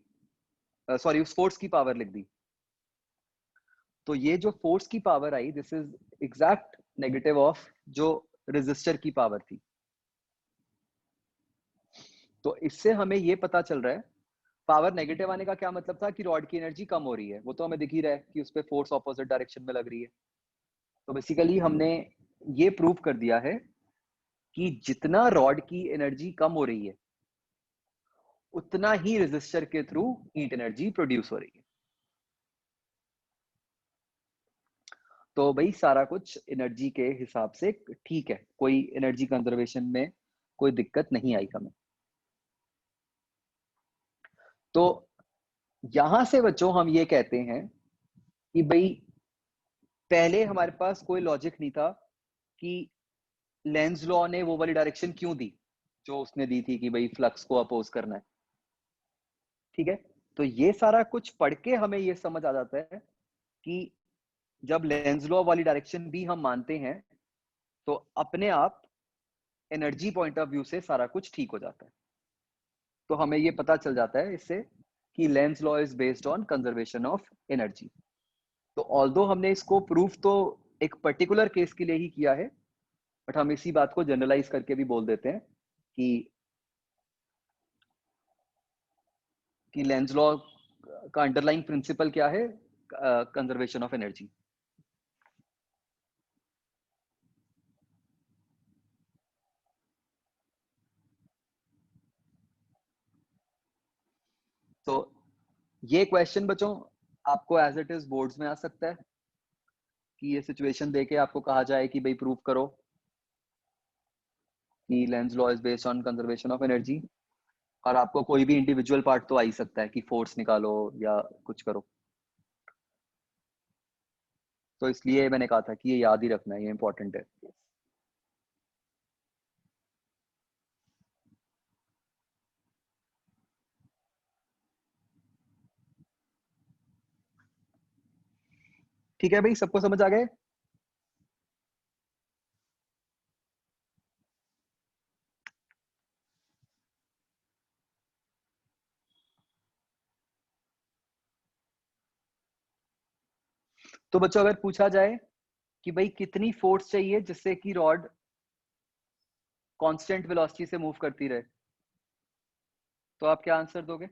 सॉरी उस फोर्स की पावर लिख दी, तो ये जो फोर्स की power I, this is exact negative of जो रेजिस्टर की पावर थी। तो इससे हमें ये पता चल रहा है, पावर नेगेटिव आने का क्या मतलब था कि रॉड की एनर्जी कम हो रही है, वो तो हमें दिख ही रहा है कि उस पर फोर्स ऑपोजिट डायरेक्शन में लग रही है। तो बेसिकली हमने ये प्रूव कर दिया है कि जितना रॉड की एनर्जी कम हो रही है उतना ही रेजिस्टर के थ्रू हीट एनर्जी प्रोड्यूस हो रही है। तो भाई सारा कुछ एनर्जी के हिसाब से ठीक है, कोई एनर्जी कंजर्वेशन में कोई दिक्कत नहीं आई हमें। तो यहां से बच्चों हम ये कहते हैं कि भाई पहले हमारे पास कोई लॉजिक नहीं था कि लेंज लॉ ने वो वाली डायरेक्शन क्यों दी जो उसने दी थी कि भाई फ्लक्स को अपोज करना है। ठीक है, तो ये सारा कुछ पढ़ के हमें ये समझ आ जाता है कि जब लेंज लॉ वाली डायरेक्शन भी हम मानते हैं तो अपने आप एनर्जी पॉइंट ऑफ व्यू से सारा कुछ ठीक हो जाता है। तो हमें ये पता चल जाता है इससे कि Lenz law is based on conservation of energy. तो ऑल्दो हमने इसको प्रूफ तो एक पर्टिकुलर केस के लिए ही किया है, बट हम इसी बात को जनरलाइज करके भी बोल देते हैं कि लेंज लॉ का अंडरलाइंग प्रिंसिपल क्या है, कंजर्वेशन ऑफ एनर्जी। तो ये क्वेश्चन बच्चों आपको एज इट इज बोर्ड्स में आ सकता है कि ये सिचुएशन देके आपको कहा जाए कि भाई प्रूव करो कि Lenz law is based on conservation of energy, और आपको कोई भी इंडिविजुअल पार्ट तो आ ही सकता है कि फोर्स निकालो या कुछ करो। तो इसलिए मैंने कहा था कि ये याद ही रखना है, ये इंपॉर्टेंट है। ठीक है भाई, सबको समझ आ गए? तो बच्चों अगर पूछा जाए कि भाई कितनी फोर्स चाहिए जिससे कि रॉड कांस्टेंट वेलोसिटी से मूव करती रहे, तो आप क्या आंसर दोगे?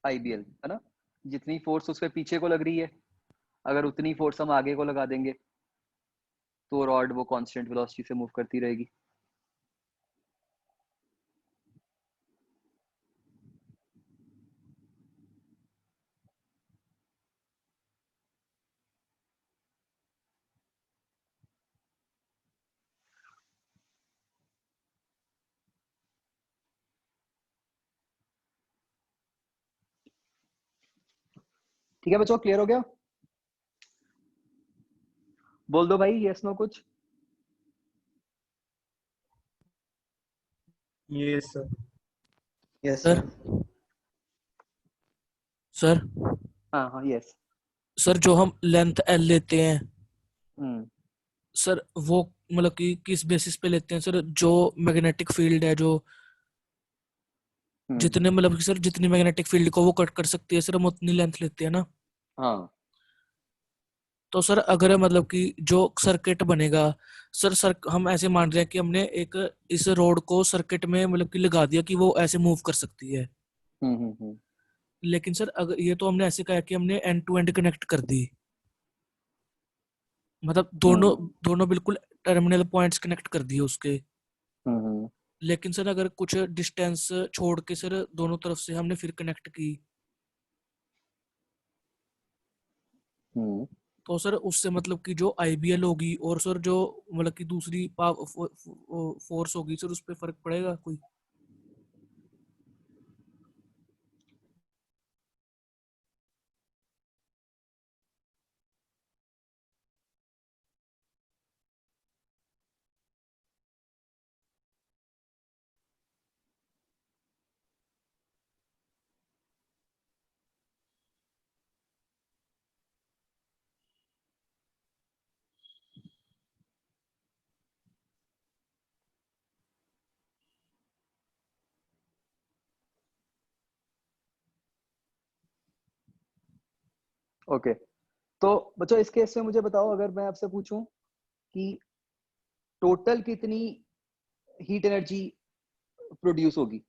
आईबीएल है ना, जितनी फोर्स उस पे पीछे को लग रही है अगर उतनी फोर्स हम आगे को लगा देंगे तो रॉड वो कांस्टेंट वेलोसिटी से मूव करती रहेगी। ठीक है बच्चों, क्लियर हो गया? बोल दो भाई यस नो कुछ। ये सर। यस सर सर हाँ हाँ यस। सर जो हम लेंथ एल लेते हैं हम्म सर, वो मतलब कि किस बेसिस पे लेते हैं सर? जो मैग्नेटिक फील्ड है, जो हम्म जितने मतलब कि सर जितनी मैग्नेटिक फील्ड को वो कट कर सकती है सर, हम उतनी लेंथ लेते हैं ना। हाँ तो सर अगर मतलब कि जो सर्किट बनेगा सर हम ऐसे मान रहे हैं कि हमने एक इस रोड को सर्किट में मतलब कि लगा दिया कि वो ऐसे मूव कर सकती है। हम्म। लेकिन सर अगर ये तो हमने ऐसे कहा कि हमने एंड टू एंड कनेक्ट कर दी, मतलब दोनों हम्म दोनों बिल्कुल टर्मिनल पॉइंट्स कनेक्ट कर दिए उसके। हम्म लेकिन सर अगर कुछ डिस्टेंस छोड़ के सर दोनों तरफ से हमने फिर कनेक्ट की, हम्म। तो सर उससे मतलब कि जो आईबीएल होगी और सर जो मतलब कि दूसरी फोर्स होगी सर, उस पर फर्क पड़ेगा कोई? ओके, तो बच्चों इस केस में मुझे बताओ, अगर मैं आपसे पूछूं कि टोटल कितनी हीट एनर्जी प्रोड्यूस होगी,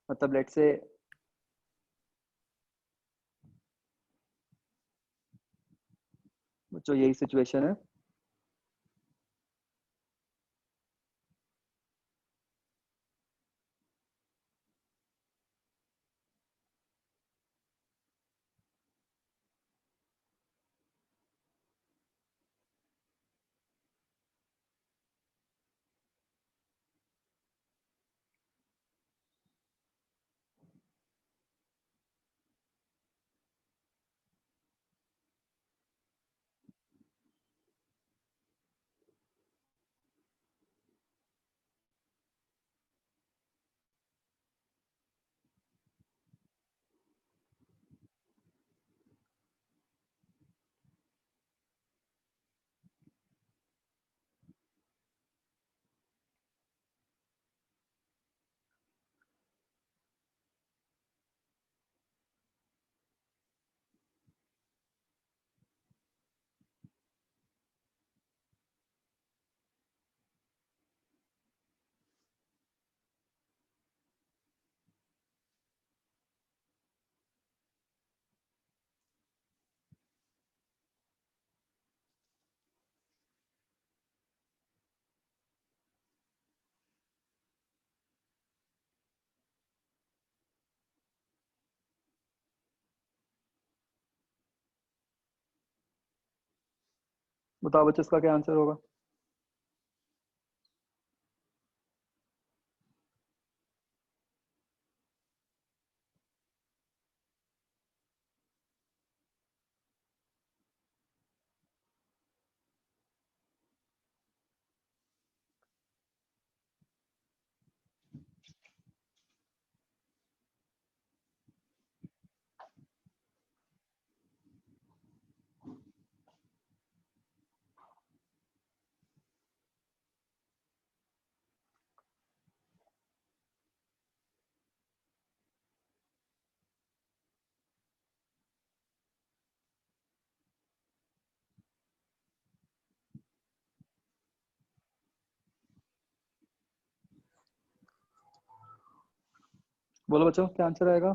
मतलब लेट्स से बच्चों यही सिचुएशन है, बताओ बच्चों इसका क्या आंसर होगा। बोलो बच्चों क्या आंसर आएगा।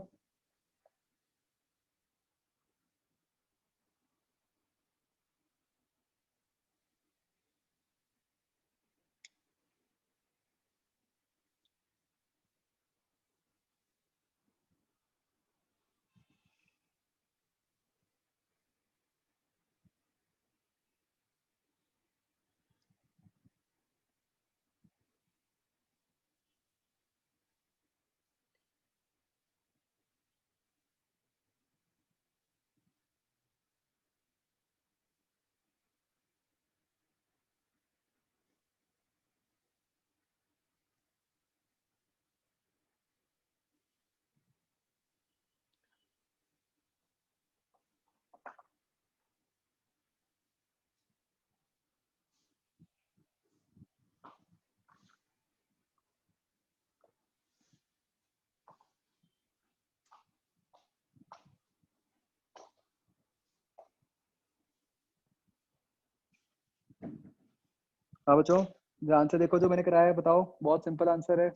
हाँ बच्चों ध्यान से देखो जो मैंने कराया है, बताओ, बहुत सिंपल आंसर है।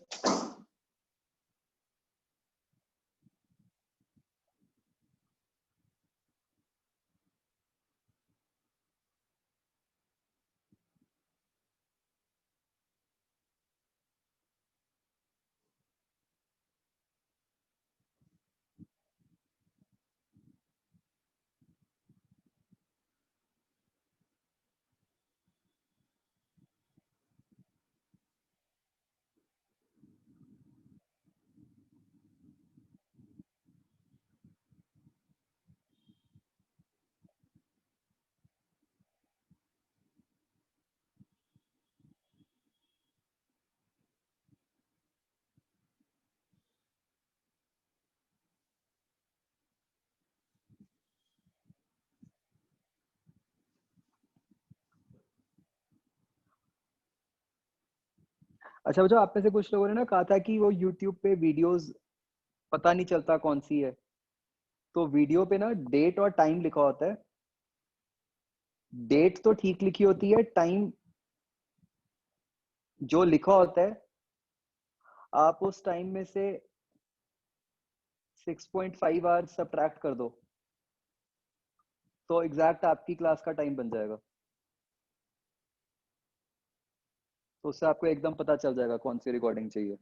अच्छा बच्चों आप में से कुछ लोगों ने ना कहा था कि वो YouTube पे वीडियोस पता नहीं चलता कौन सी है, तो वीडियो पे ना डेट और टाइम लिखा होता है, डेट तो ठीक लिखी होती है, टाइम जो लिखा होता है आप उस टाइम में से 6.5 आवर्स सब्ट्रैक्ट कर दो तो एग्जैक्ट आपकी क्लास का टाइम बन जाएगा। तो उससे आपको एकदम पता चल जाएगा कौन सी रिकॉर्डिंग चाहिए।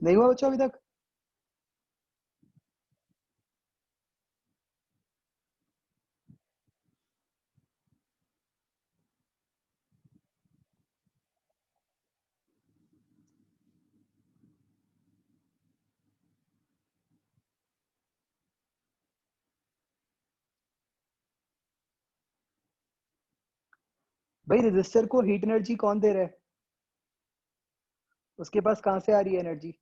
नहीं हुआ बच्चों अभी तक? भाई रेजिस्टर को हीट एनर्जी कौन दे रहा है? उसके पास कहां से आ रही है एनर्जी?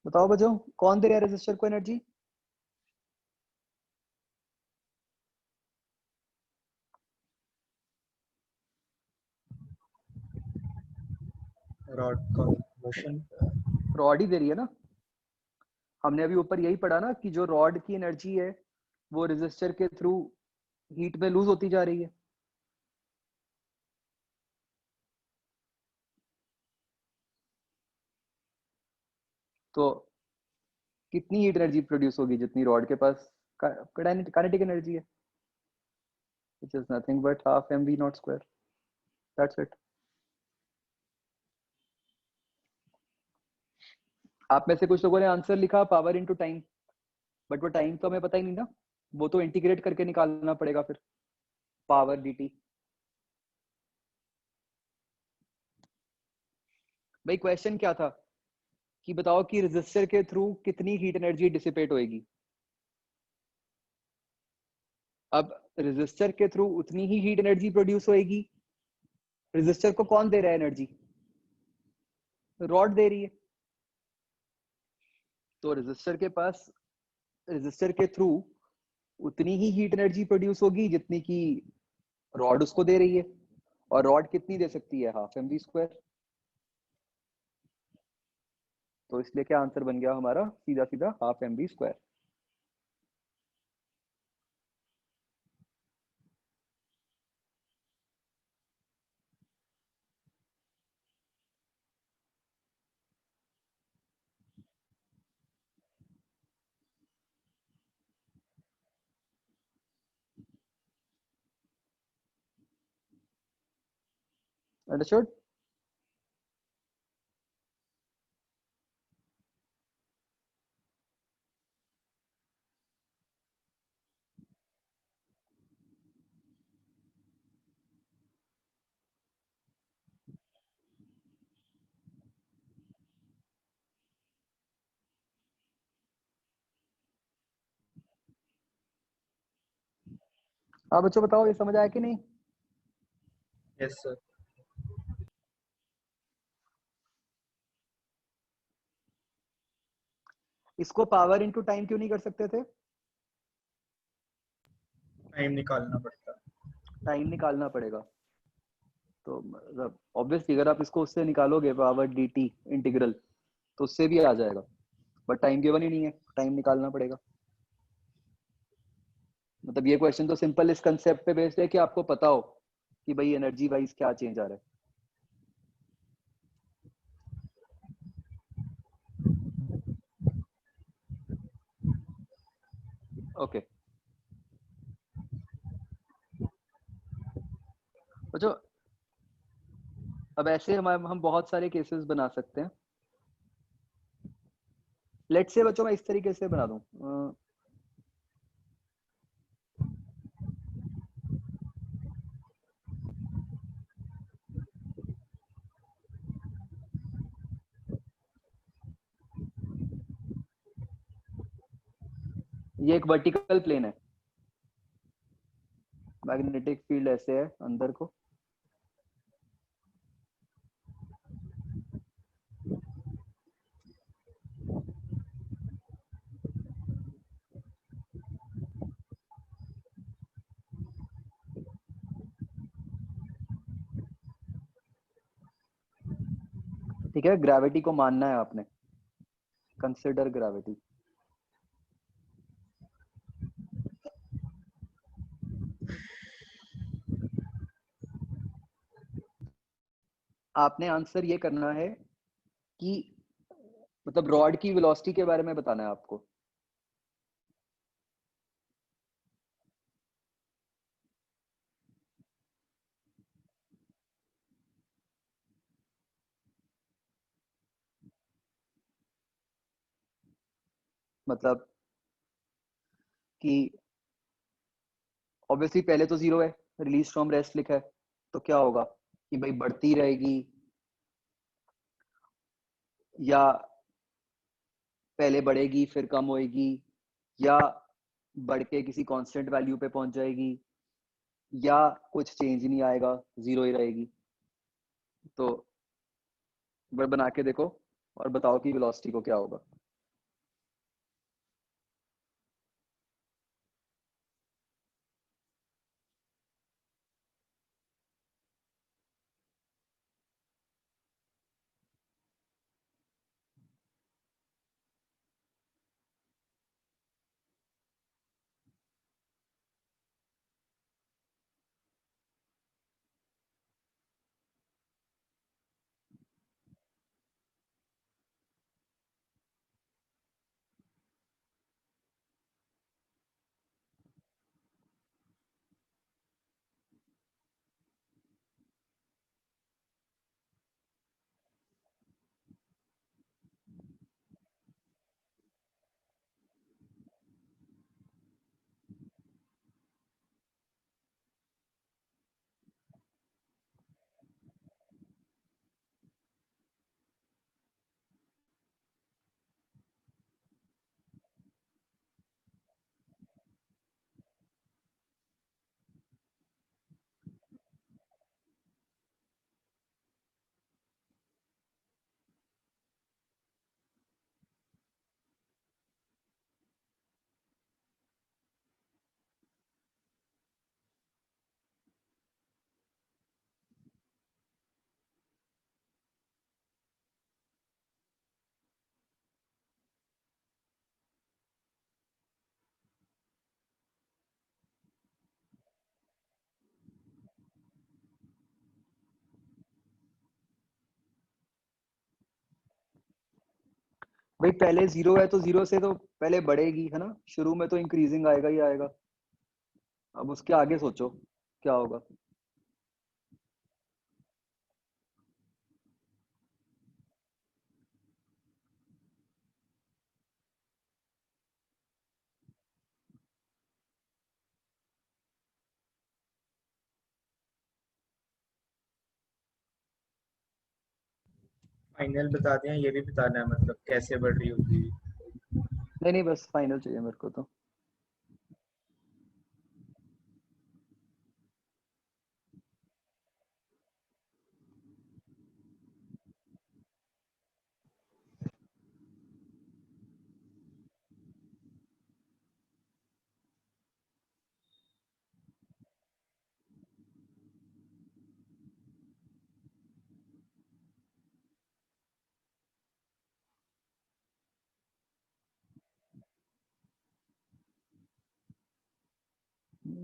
बताओ बच्चों, कौन दे रहा है रेजिस्टर को एनर्जी? रॉड का मोशन। रॉड ही दे रही है ना। हमने अभी ऊपर यही पढ़ा ना कि जो रॉड की एनर्जी है वो रेजिस्टर के थ्रू हीट में लूज होती जा रही है। तो कितनी हीट एनर्जी प्रोड्यूस होगी जितनी रॉड के पास काइनेटिक एनर्जी है, which is nothing but half mv naught square. That's it. आप में से कुछ लोगों ने आंसर लिखा पावर इनटू टाइम, बट वो टाइम तो हमें पता ही नहीं ना, वो तो इंटीग्रेट करके निकालना पड़ेगा फिर पावर dt। भाई क्वेश्चन क्या था कि बताओ कि रेजिस्टर के थ्रू कितनी हीट एनर्जी डिसिपेट होएगी। अब रेजिस्टर के थ्रू उतनी ही हीट एनर्जी प्रोड्यूस होएगी। रेजिस्टर को कौन दे रहा है एनर्जी? रॉड दे रही है। तो रेजिस्टर के थ्रू उतनी ही हीट एनर्जी प्रोड्यूस होगी जितनी की रॉड उसको दे रही है। और रॉड कितनी दे सकती है? Half mv square. तो इसलिए क्या आंसर बन गया हमारा? सीधा सीधा हाफ mv स्क्वायर। अंडरस्टूड? हाँ बच्चों बताओ, ये समझ आया कि नहीं? Yes sir. इसको पावर इनटू टाइम क्यों नहीं कर सकते थे? टाइम निकालना पड़ता। टाइम निकालना पड़ेगा। तो मतलब ऑब्वियसली अगर आप इसको उससे निकालोगे पावर dt इंटीग्रल तो उससे भी आ जाएगा, बट टाइम गिवन ही नहीं है, टाइम निकालना पड़ेगा। मतलब ये क्वेश्चन तो सिंपल इस कंसेप्ट पे बेस्ड है कि आपको पता हो कि भाई एनर्जी वाइज क्या चेंज आ रहा है। ओके तो जो अब ऐसे हम बहुत सारे केसेस बना सकते हैं। लेट्स से बच्चों मैं इस तरीके से बना दूं, ये एक वर्टिकल प्लेन है, मैग्नेटिक फील्ड ऐसे है अंदर को, ठीक है। ग्रेविटी को मानना है आपने, कंसिडर ग्रेविटी। आपने आंसर ये करना है कि मतलब रॉड की वेलोसिटी के बारे में बताना है आपको। मतलब कि ऑब्वियसली पहले तो जीरो है, रिलीज फ्रॉम रेस्ट लिखा है, तो क्या होगा कि भाई बढ़ती रहेगी या पहले बढ़ेगी फिर कम होएगी, या बढ़ के किसी कांस्टेंट वैल्यू पे पहुंच जाएगी, या कुछ चेंज नहीं आएगा, जीरो ही रहेगी। तो बना के देखो और बताओ कि वेलोसिटी को क्या होगा। भाई पहले जीरो है तो जीरो से तो पहले बढ़ेगी है ना, शुरू में तो इंक्रीजिंग आएगा ही आएगा। अब उसके आगे सोचो क्या होगा। फाइनल बता दें, ये भी बताना है मतलब कैसे बढ़ रही होगी। नहीं नहीं बस फाइनल चाहिए मेरे को तो।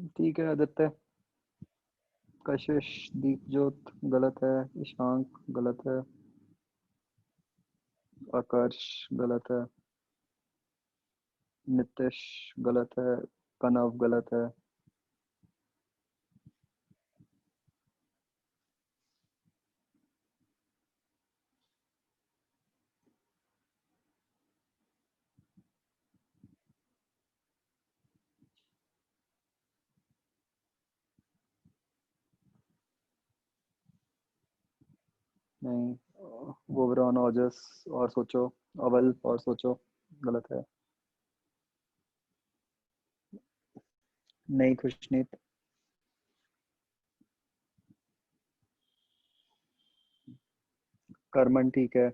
ठीक है आदित्य। कशिश, दीपजोत गलत है, ईशांक गलत है, आकर्ष गलत है, नितिश गलत है, कनव गलत है, नहीं, गोबरान, ओजस और सोचो, अवल और सोचो, गलत है। नहीं खुशनीत। करमन ठीक है।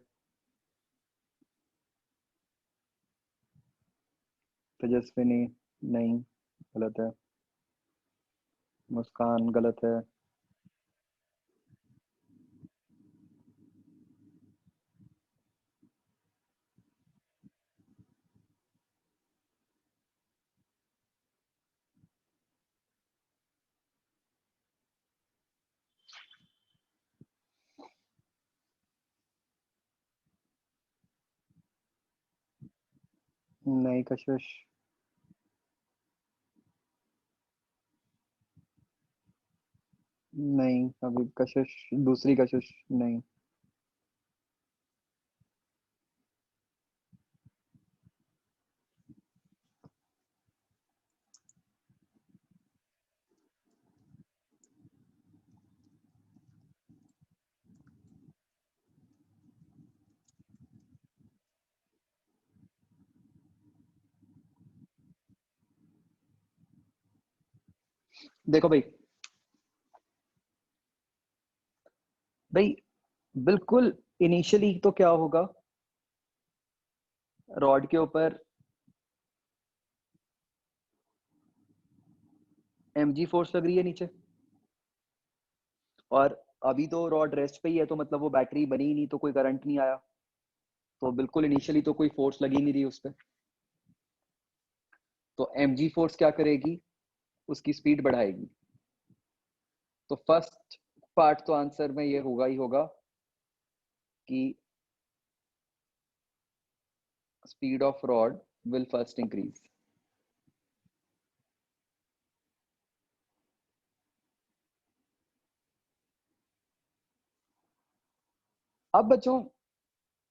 तेजस्विनी नहीं, गलत है। मुस्कान गलत है। नहीं कशिश। नहीं, अभी कशिश, दूसरी कशिश नहीं। देखो भाई, भाई बिल्कुल इनिशियली तो क्या होगा, रॉड के ऊपर mg फोर्स लग रही है नीचे, और अभी तो रॉड रेस्ट पे ही है, तो मतलब वो बैटरी बनी ही नहीं, तो कोई करंट नहीं आया, तो बिल्कुल इनिशियली तो कोई फोर्स लगी नहीं रही उस पर। तो mg फोर्स क्या करेगी, उसकी स्पीड बढ़ाएगी। तो फर्स्ट पार्ट तो आंसर में ये होगा ही होगा कि speed of rod will first increase. अब बच्चों,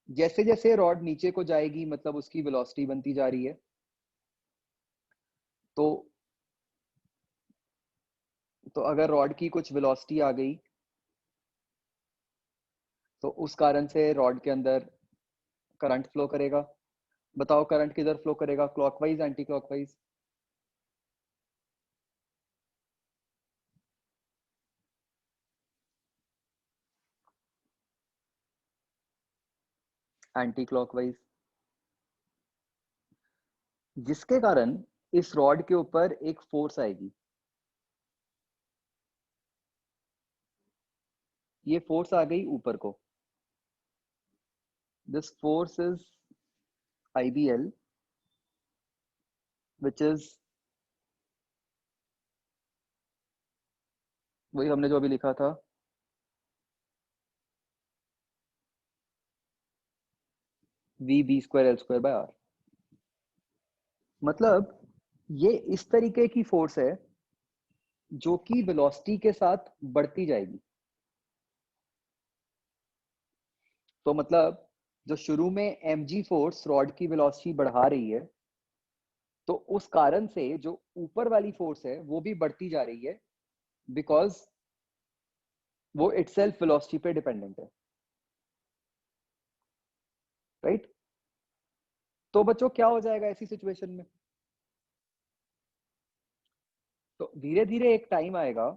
जैसे जैसे रॉड नीचे को जाएगी, मतलब उसकी वेलोसिटी बनती जा रही है, तो अगर रॉड की कुछ वेलोसिटी आ गई, तो उस कारण से रॉड के अंदर करंट फ्लो करेगा। बताओ करंट किधर फ्लो करेगा, clockwise anti clockwise? Anti clockwise, जिसके कारण इस रॉड के ऊपर एक फोर्स आएगी। ये फोर्स आ गई ऊपर को, this force is IBL, which is वही हमने जो अभी लिखा था, VB²L²/R। मतलब ये इस तरीके की फोर्स है जो कि वेलोसिटी के साथ बढ़ती जाएगी। तो मतलब जो शुरू में mg फोर्स रॉड की वेलोसिटी बढ़ा रही है, तो उस कारण से जो ऊपर वाली फोर्स है वो भी बढ़ती जा रही है, बिकॉज वो इटसेल्फ वेलोसिटी पे डिपेंडेंट है, राइट? तो बच्चों क्या हो जाएगा ऐसी सिचुएशन में? तो धीरे धीरे एक टाइम आएगा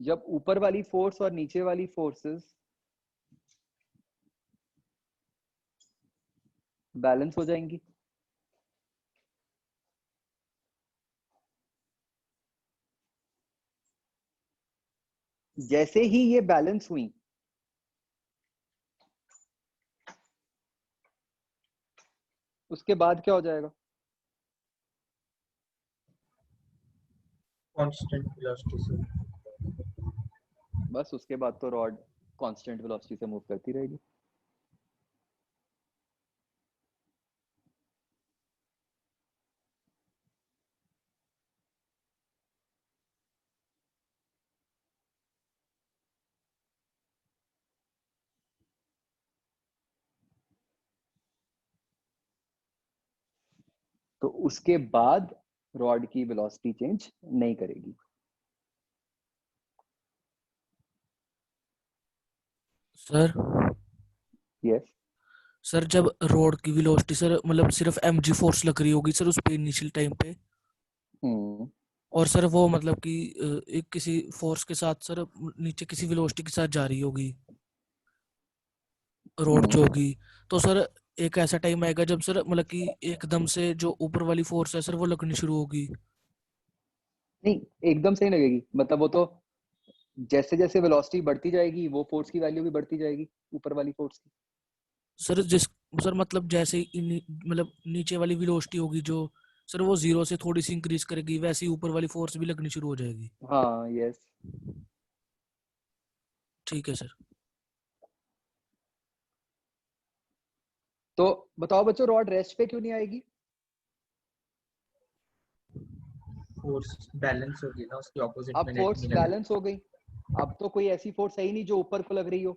जब ऊपर वाली फोर्स और नीचे वाली फोर्सेस बैलेंस हो जाएंगी। जैसे ही ये बैलेंस हुई, उसके बाद क्या हो जाएगा? कांस्टेंट वेलोसिटी से। बस उसके बाद तो रॉड कांस्टेंट वेलोसिटी से मूव करती रहेगी। तो उसके बाद रॉड की वेलोसिटी चेंज नहीं करेगी। Sir yes. सर जब रोड की वेलोसिटी सर मतलब सिर्फ mg फोर्स लग रही होगी सर उस पे इनिशियल टाइम पे, हम्म और सर वो मतलब कि एक किसी फोर्स के साथ सर नीचे किसी वेलोसिटी के साथ जा रही होगी रोड जो होगी, तो सर एक ऐसा टाइम आएगा जब सर मतलब कि एकदम से जो ऊपर वाली फोर्स है सर वो लगनी शुरू होगी। नहीं, एकदम से नहीं लगेगी, मतलब वो तो जैसे जैसे वेलोसिटी बढ़ती जाएगी वो फोर्स की वैल्यू भी बढ़ती जाएगी, ऊपर वाली फोर्स की। सर जिस सर मतलब जैसे मतलब नीचे वाली वेलोसिटी होगी जो सर वो जीरो से थोड़ी सी इंक्रीज करेगी, वैसे ही ऊपर वाली फोर्स भी लगनी शुरू हो जाएगी। हाँ यस। ठीक है सर। तो बताओ बच्चों, रॉड रेस्ट पे क्यों नहीं आएगी? फोर्स बैलेंस होगी ना, उसके ऑपोजिट अब में नेट फोर्स नहीं लगेगा। बैलेंस हो गई, अब तो कोई ऐसी फोर्स है ही नहीं जो ऊपर को लग रही हो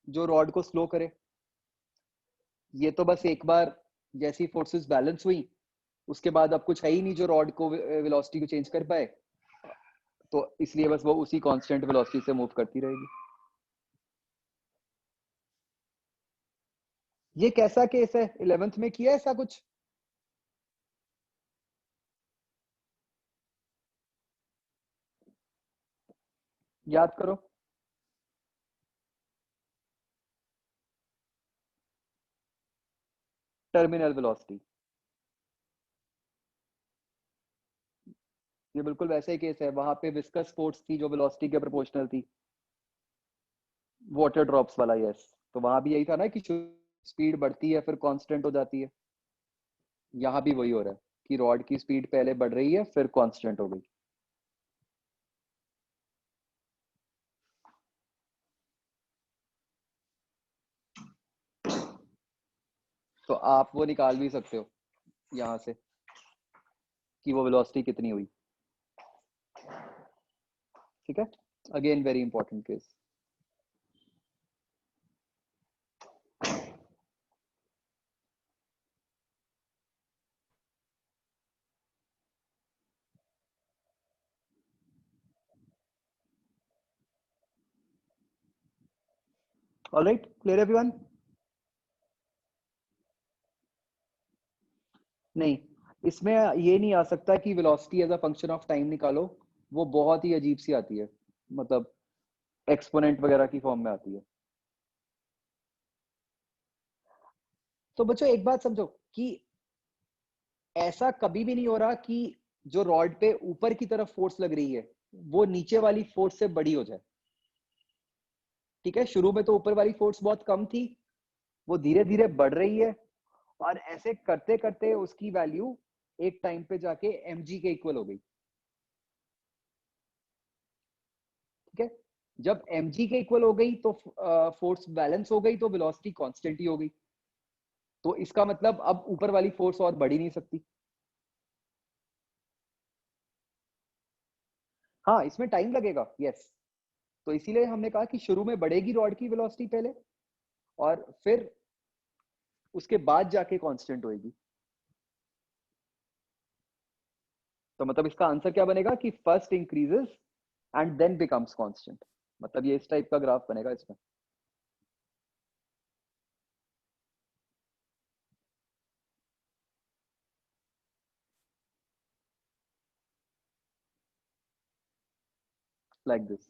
जो रॉड को स्लो करे। ये तो बस एक बार जैसी फोर्सेस बैलेंस हुई उसके बाद अब कुछ है ही नहीं जो रॉड को वेलोसिटी को चेंज कर पाए, तो इसलिए बस वो उसी कांस्टेंट वेलोसिटी से मूव करती रहेगी। ये कैसा केस है? 11th में किया ऐसा कुछ? याद करो। टर्मिनल वेलोसिटी, ये बिल्कुल वैसे ही केस है, वहां पे विस्कस फोर्स थी जो वेलोसिटी के प्रोपोर्शनल थी, वाटर ड्रॉप्स वाला। यस, तो वहां भी यही था ना कि स्पीड बढ़ती है फिर कांस्टेंट हो जाती है। यहाँ भी वही हो रहा है कि रॉड की स्पीड पहले बढ़ रही है फिर कांस्टेंट हो गई। तो आप वो निकाल भी सकते हो यहाँ से कि वो वेलोसिटी कितनी हुई। ठीक है, again very important case. Alright, clear everyone? नहीं, इसमें ये नहीं आ सकता कि velocity as a function of time निकालो, वो बहुत ही अजीब सी आती है, मतलब एक्सपोनेंट वगैरह की फॉर्म में आती है। तो बच्चों एक बात समझो कि ऐसा कभी भी नहीं हो रहा कि जो रॉड पे ऊपर की तरफ फोर्स लग रही है वो नीचे वाली फोर्स से बड़ी हो जाए। ठीक है, शुरू में तो ऊपर वाली फोर्स बहुत कम थी, वो धीरे धीरे बढ़ रही है, और ऐसे करते करते उसकी वैल्यू एक टाइम पे जाके mg के इक्वल हो गई। ठीक है, जब mg के इक्वल हो गई तो फोर्स बैलेंस हो गई, तो वेलोसिटी कांस्टेंट ही हो गई। तो इसका मतलब अब ऊपर वाली फोर्स और बढ़ ही नहीं सकती। हाँ, इसमें टाइम लगेगा, यस। तो इसीलिए हमने कहा कि शुरू में बढ़ेगी रॉड की वेलोसिटी पहले, और फिर उसके बाद जाके कांस्टेंट होएगी। तो मतलब इसका आंसर क्या बनेगा कि first increases and then becomes constant. मतलब ये इस टाइप का ग्राफ बनेगा इसमें। Like this.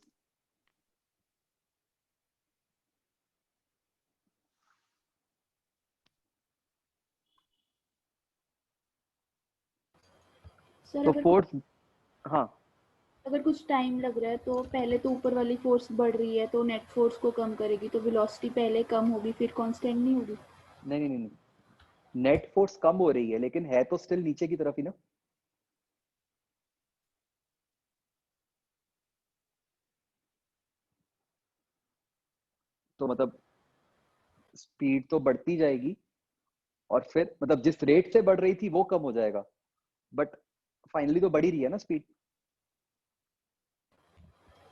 सर तो फोर्स, हाँ अगर कुछ टाइम लग रहा है तो पहले तो ऊपर वाली फोर्स बढ़ रही है तो नेट फोर्स को कम करेगी, तो वेलोसिटी पहले कम होगी फिर कांस्टेंट नहीं होगी। नहीं नहीं नहीं, नेट फोर्स कम हो रही है लेकिन है तो स्टिल नीचे की तरफ ही ना। मतलब स्पीड तो बढ़ती जाएगी और फिर मतलब जिस रेट से बढ़ रही थी वो कम हो जाएगा, बट फाइनली तो बढ़ ही रही है ना speed.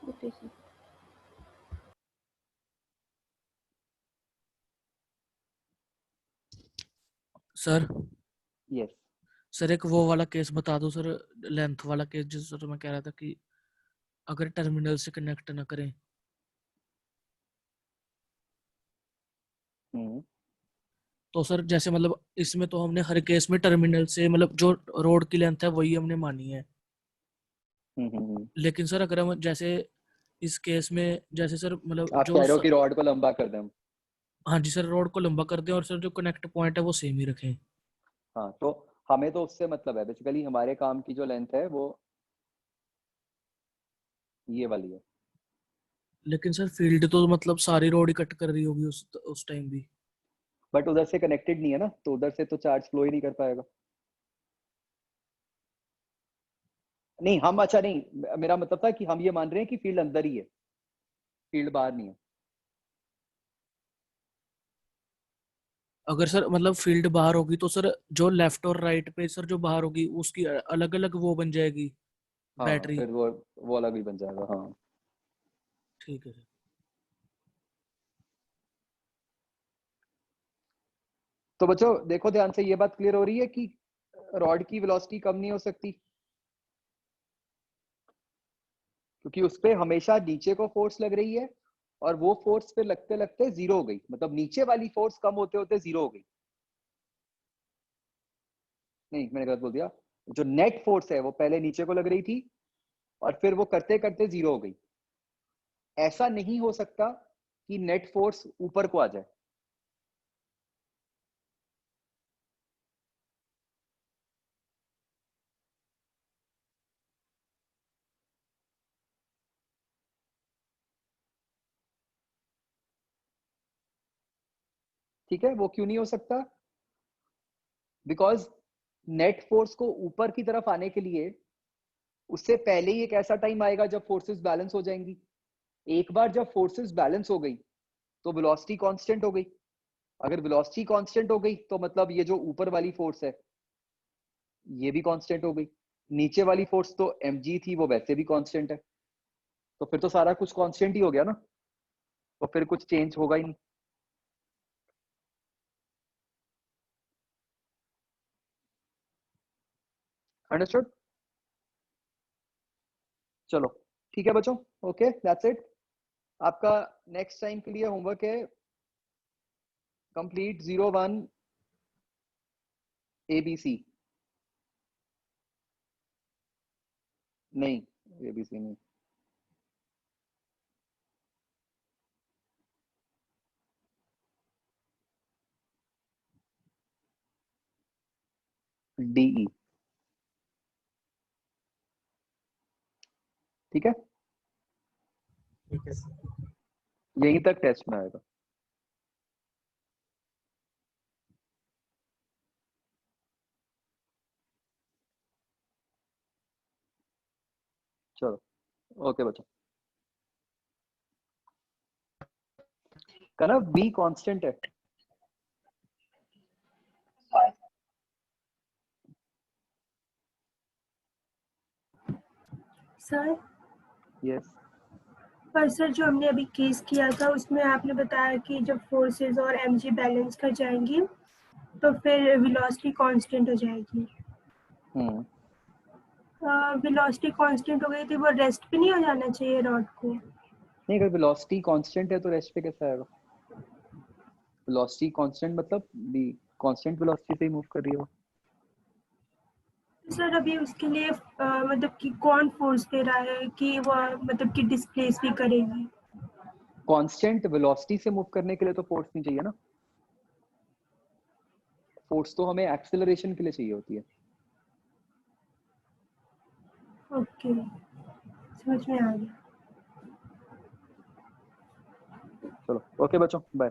Okay sir. Sir yes sir एक वो वाला केस बता दो सर, लेंथ वाला केस, जिस सर मैं कह रहा था कि अगर टर्मिनल से कनेक्ट ना करें तो सर जैसे मतलब इसमें तो हमने हर केस में टर्मिनल से मतलब जो रोड की लेंथ है वही हमने मानी है, लेकिन सर अगर हम जैसे इस केस में जैसे सर मतलब आप कह रहे हो कि रॉड को लंबा कर दें हम। हाँ जी सर, रोड को लंबा कर दें और सर जो कनेक्ट पॉइंट है वो सेम ही रखें। हाँ तो हमें तो उससे मतलब है, बेसिकली हमारे काम की जो लेंथ है वो ये वाली है। लेकिन सर फील्ड तो मतलब सारी रोड ही कट कर रही होगी उस टाइम भी। बट उधर से कनेक्टेड नहीं है ना, तो उधर से तो चार्ज फ्लो ही नहीं कर पाएगा। नहीं हम, अच्छा नहीं, मेरा मतलब था कि हम ये मान रहे हैं कि फील्ड अंदर ही है, फील्ड बाहर नहीं है। अगर सर मतलब फील्ड बाहर होगी तो सर जो लेफ्ट और राइट पे सर जो बाहर होगी उसकी अलग अलग वो बन जाएगी हाँ बैटरी। फिर वो अलग ही बन जाएगा। हाँ ठीक है सर। तो बच्चों देखो ध्यान से, ये बात क्लियर हो रही है कि रॉड की वेलोसिटी कम नहीं हो सकती, क्योंकि उस पे हमेशा नीचे को फोर्स लग रही है और वो फोर्स फिर लगते लगते जीरो हो गई, मतलब नीचे वाली फोर्स कम होते होते जीरो हो गई। नहीं मैंने गलत बोल दिया, जो नेट फोर्स है वो पहले नीचे को लग रही थी और फिर वो करते करते जीरो हो गई। ऐसा नहीं हो सकता कि नेट फोर्स ऊपर को आ जाए। ठीक है, वो क्यों नहीं हो सकता? बिकॉज नेट फोर्स को ऊपर की तरफ आने के लिए उससे पहले ही एक ऐसा टाइम आएगा जब फोर्सेस बैलेंस हो जाएंगी। एक बार जब फोर्सेस बैलेंस हो गई तो वेलोसिटी कांस्टेंट हो गई। अगर वेलोसिटी कांस्टेंट हो गई तो मतलब ये जो ऊपर वाली फोर्स है ये भी कांस्टेंट हो गई, नीचे वाली फोर्स तो mg थी वो वैसे भी कांस्टेंट है, तो फिर तो सारा कुछ कांस्टेंट ही हो गया ना, तो फिर कुछ चेंज होगा ही नहीं। अंडरस्टूड? चलो ठीक है बच्चों, ओके दैट्स इट। आपका नेक्स्ट टाइम के लिए होमवर्क है कंप्लीट 01 ABC। नहीं ABC नहीं, DE। ठीक है, ठीक है सर। यहीं तक टेस्ट में आएगा। चलो ओके बच्चों। कहना B कांस्टेंट है। सर यस पर सर जो हमने अभी केस किया था उसमें आपने बताया कि जब फोर्सेस और mg बैलेंस कर जाएंगी तो फिर वेलोसिटी कांस्टेंट हो जाएगी। वेलोसिटी कांस्टेंट हो गई थी, वो रेस्ट पे नहीं हो जाना चाहिए रॉड को? नहीं, अगर वेलोसिटी कांस्टेंट है तो रेस्ट पे कैसे आएगा? वेलोसिटी कांस्टेंट मतलब भी कांस्टेंट वेलोसिटी से ही मूव कर रही है वो। सर अभी उसके लिए मतलब कि कौन फोर्स दे रहा है कि वो मतलब कि डिस्प्लेस भी करेगी? कांस्टेंट वेलोसिटी से मूव करने के लिए तो फोर्स नहीं चाहिए ना, फोर्स तो हमें एक्सेलरेशन के लिए चाहिए होती है। ओके समझ में आ गया। चलो ओके बच्चों, बाय।